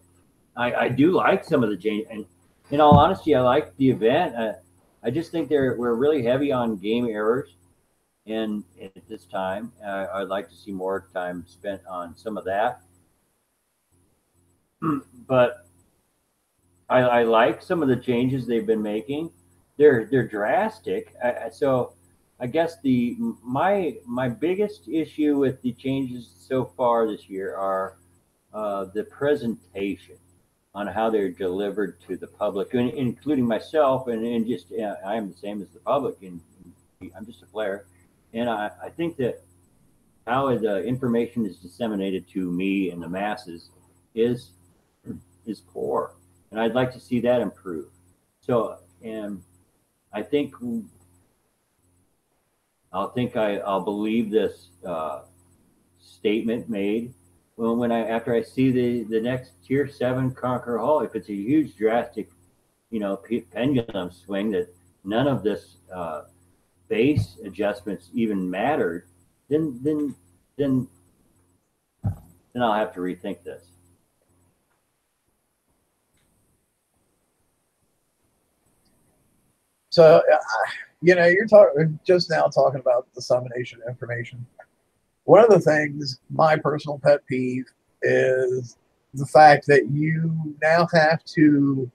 I do like some of the change, and in all honesty, I like the event. I just think we're really heavy on game errors, and at this time, I'd like to see more time spent on some of that. But I like some of the changes they've been making. They're drastic. So I guess my biggest issue with the changes so far this year are the presentation on how they're delivered to the public, including myself, and just I am the same as the public, and I'm just a player, and I think that how the information is disseminated to me and the masses is poor, and I'd like to see that improve. So, and I think I'll believe this statement made when after I see the next tier 7 conquer hull. If it's a huge drastic, pendulum swing that none of this base adjustments even mattered, then I'll have to rethink this. So, you're just now talking about dissemination information. One of the things, my personal pet peeve, is the fact that you now have to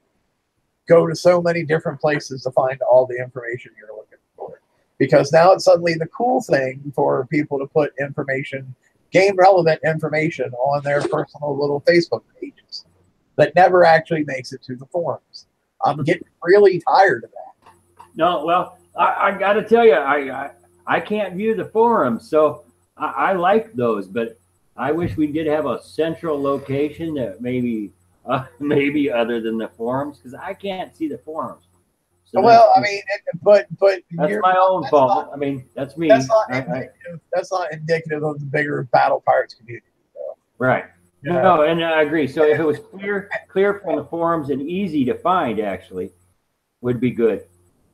go to so many different places to find all the information you're looking for. Because now it's suddenly the cool thing for people to put information, game-relevant information, on their personal little Facebook pages that never actually makes it to the forums. I'm getting really tired of that. No, well, I got to tell you, I can't view the forums, so I like those, but I wish we did have a central location that maybe other than the forums, because I can't see the forums. So well, I mean, but that's my own fault. I mean, that's me. That's not indicative of the bigger Battle Pirates community, though. Right. No, and I agree. So if it was clear from the forums and easy to find, actually, would be good.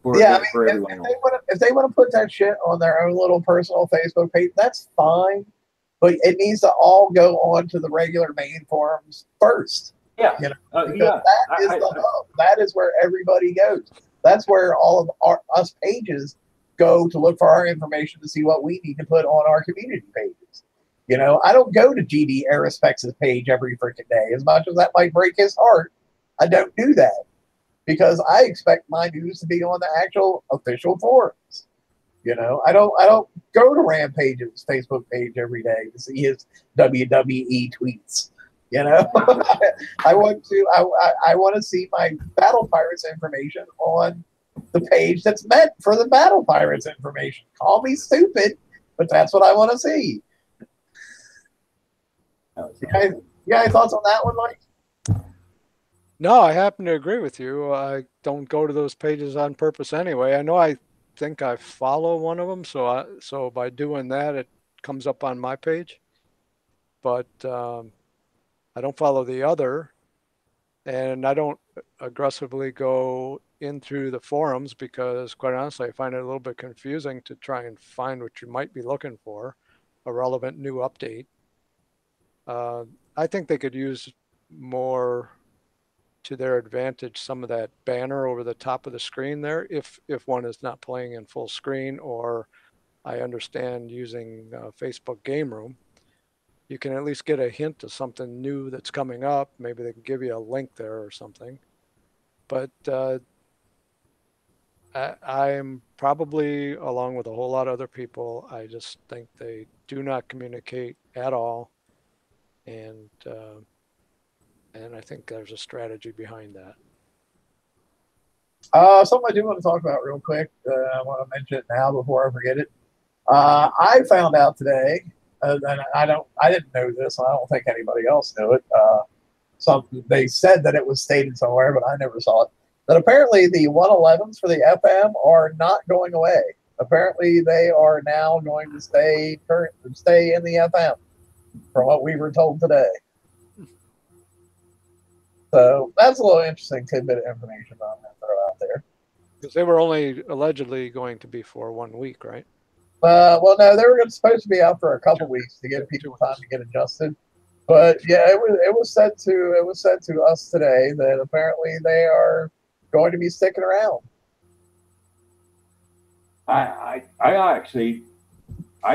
For everyone. If they want to put that shit on their own little personal Facebook page, that's fine. But it needs to all go on to the regular main forums first. Yeah. That is the hub. That is where everybody goes. That's where all of us pages go to look for our information to see what we need to put on our community pages. I don't go to GD Aerospex's page every freaking day. As much as that might break his heart, I don't do that, because I expect my news to be on the actual official forums. I don't go to Rampage's Facebook page every day to see his WWE tweets. I want to see my Battle Pirates information on the page that's meant for the Battle Pirates information. Call me stupid, but that's what I want to see. You got any thoughts on that one, Mike? No, I happen to agree with you. I don't go to those pages on purpose anyway. I know I think I follow one of them, so by doing that, it comes up on my page. But I don't follow the other, and I don't aggressively go in through the forums because, quite honestly, I find it a little bit confusing to try and find what you might be looking for, a relevant new update. I think they could use more to their advantage some of that banner over the top of the screen there, if one is not playing in full screen, or I understand using Facebook Game Room. You can at least get a hint of something new that's coming up. Maybe they can give you a link there or something. But I'm probably, along with a whole lot of other people, I just think they do not communicate at all. And I think there's a strategy behind that. Something I do want to talk about real quick. I want to mention it now before I forget it. I found out today, and I didn't know this. I don't think anybody else knew it. They said that it was stated somewhere, but I never saw it. That apparently the 111s for the FM are not going away. Apparently they are now going to stay in the FM, from what we were told today. So that's a little interesting tidbit of information I'm going to throw out there. Because they were only allegedly going to be for 1 week, right? Well, no, they were supposed to be out for a couple weeks to give people time to get adjusted. But yeah, it was said to us today that apparently they are going to be sticking around. I actually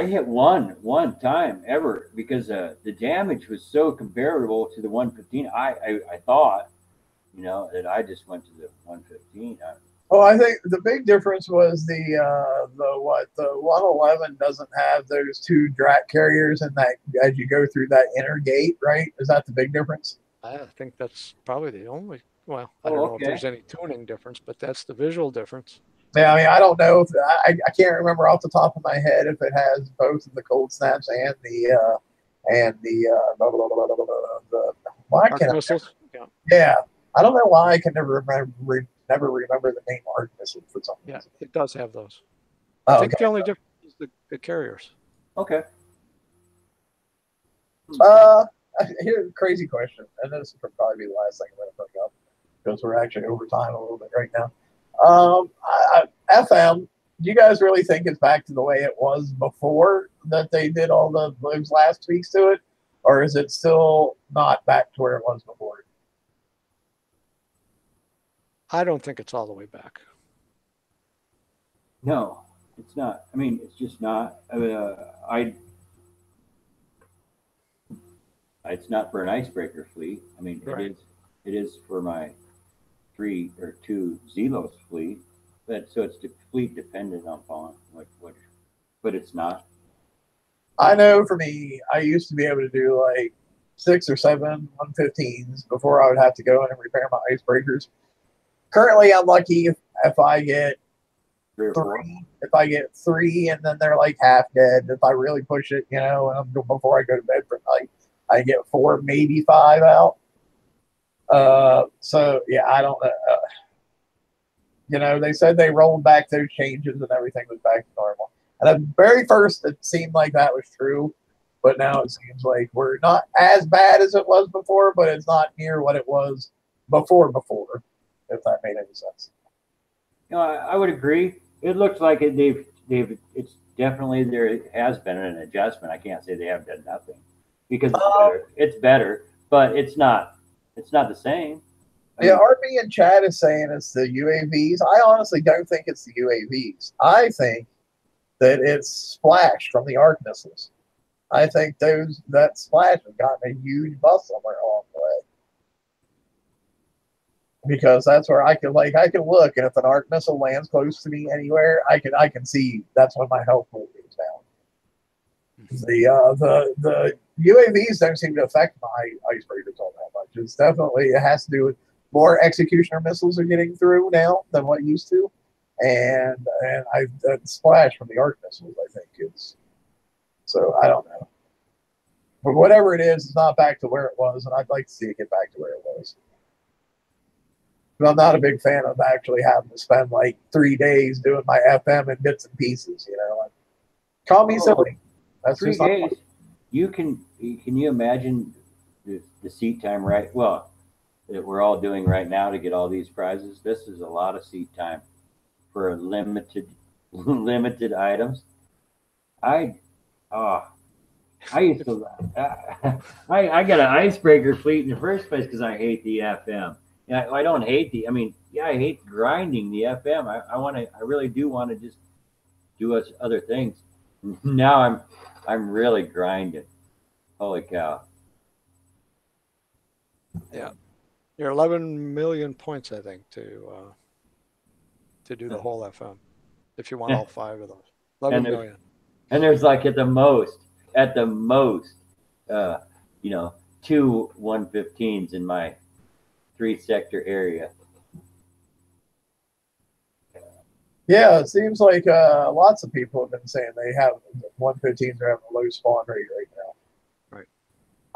hit one time ever because the damage was so comparable to the 115. I thought, you know, that I just went to the 115. Well, I think the big difference was the 111 doesn't have those two drat carriers in that as you go through that inner gate, right? Is that the big difference? I think that's probably the only. Well, I Oh, don't know if okay. there's any tuning difference, but that's the visual difference. Yeah, I mean, I don't know if I can't remember off the top of my head if it has both of the cold snaps and the why Arc can missiles. Yeah. yeah, I don't know why I can never remember the name arc missile for some Yeah, reason. it does have those. Oh, I think okay. the only difference is the carriers. Okay. Here's a crazy question, and this will probably be the last thing I'm going to bring up because we're actually over time a little bit right now. FM, do you guys really think it's back to the way it was before that they did all those last tweaks to it, or is it still not back to where it was before? I don't think it's all the way back. No, it's not. I mean, it's just not. It's not for an icebreaker fleet. I mean, right. It is for my 3 or 2 Zelos fleet, but so it's fleet dependent upon what, but it's not. I know for me, I used to be able to do like 6 or 7 115s before I would have to go in and repair my icebreakers. Currently, I'm lucky if I get 3, if I get 3 and then they're like half dead. If I really push it, you know, before I go to bed for night, I get 4, maybe 5 out. So yeah, I don't. You know, they said they rolled back those changes and everything was back to normal. And at very first, it seemed like that was true, but now it seems like we're not as bad as it was before, but it's not near what it was before. If that made any sense. No, I would agree. It looks like it's definitely there has been an adjustment. I can't say they have done nothing because it's better, but it's not the same. Yeah, RB and Chad is saying it's the UAVs. I honestly don't think it's the UAVs. I think that it's splash from the arc missiles. I think that splash has gotten a huge bust somewhere along the way. Because that's where I can look, and if an arc missile lands close to me anywhere, I can see that's when my health pool goes down. The UAVs don't seem to affect my icebreakers all that much. It has to do with more executioner missiles are getting through now than what used to, and that splash from the arc missiles I think is. So I don't know, but whatever it is, it's not back to where it was, and I'd like to see it get back to where it was. But I'm not a big fan of actually having to spend like 3 days doing my FM in bits and pieces. You know, like, call me silly. That's 3 just days. Can you imagine the seat time? Right. Well, that we're all doing right now to get all these prizes. This is a lot of seat time for limited items. I used to I got an icebreaker fleet in the first place because I hate the FM. Yeah, I don't hate I hate grinding the FM. I really do want to just do other things. Now I'm really grinding. Holy cow. Yeah. You're 11 million points, I think, to do the whole FM, if you want all 5 of those. 11 million. And there's like at the most, 2 115s in my 3-sector area. Yeah, it seems like lots of people have been saying they have 115s are having a low spawn rate right now. Right.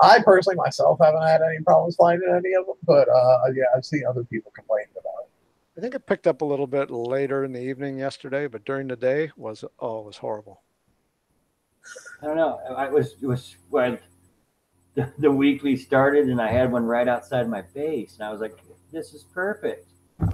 I personally myself haven't had any problems finding any of them, but yeah, I've seen other people complaining about it. I think it picked up a little bit later in the evening yesterday, but during the day it was horrible. I don't know. It was when the weekly started, and I had one right outside my base, and I was like, "This is perfect,"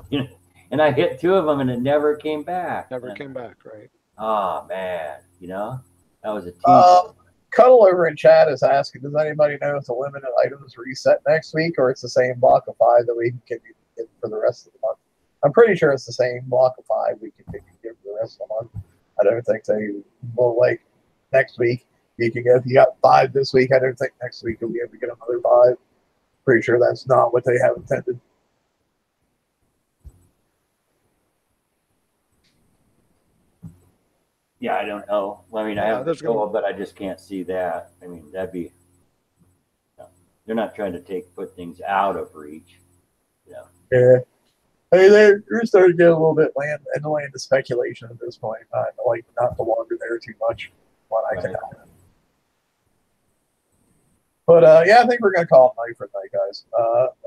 you know. And I hit 2 of them, and it never came back. Came back, right? Oh man, that was a team. Cuddle over in chat is asking, does anybody know if the limited items reset next week, or it's the same block of 5 that we can get for the rest of the month? I'm pretty sure it's the same block of 5 we can give for the rest of the month. I don't think they will like next week. You can get, if you got 5 this week, I don't think next week you'll be able to get another 5. Pretty sure that's not what they have intended. Yeah, I don't know. I mean, I Yeah, have the there's gonna- tool, but I just can't see that. I mean, that'd be. They're not trying to put things out of reach. Yeah. Yeah. Hey, they're starting to get a little bit into speculation at this point. Like not to wander there too much when I can. But yeah, I think we're gonna call it night for tonight, guys.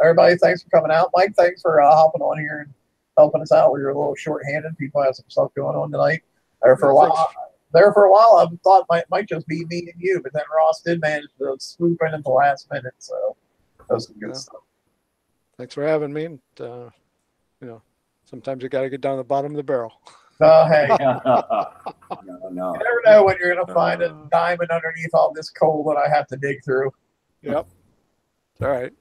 Everybody, thanks for coming out. Mike, thanks for hopping on here and helping us out. We were a little short-handed. People have some stuff going on tonight. There for a while, I thought it might just be me and you, but then Ross did manage to swoop in at the last minute, so that was some good stuff. Thanks for having me. And, you know, sometimes you got to get down the bottom of the barrel. Hey, No. you never know when you're gonna find a diamond underneath all this coal that I have to dig through. Yep. All right.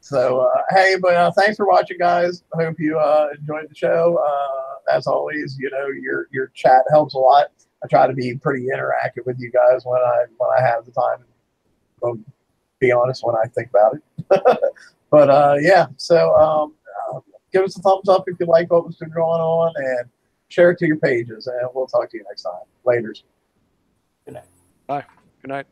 So, hey, but thanks for watching, guys. I hope you enjoyed the show. As always, you know, your chat helps a lot. I try to be pretty interactive with you guys when I have the time. Well, be honest, when I think about it. But yeah, so give us a thumbs up if you like what was going on, and share it to your pages. And we'll talk to you next time. Laters. Good night. Bye. Good night.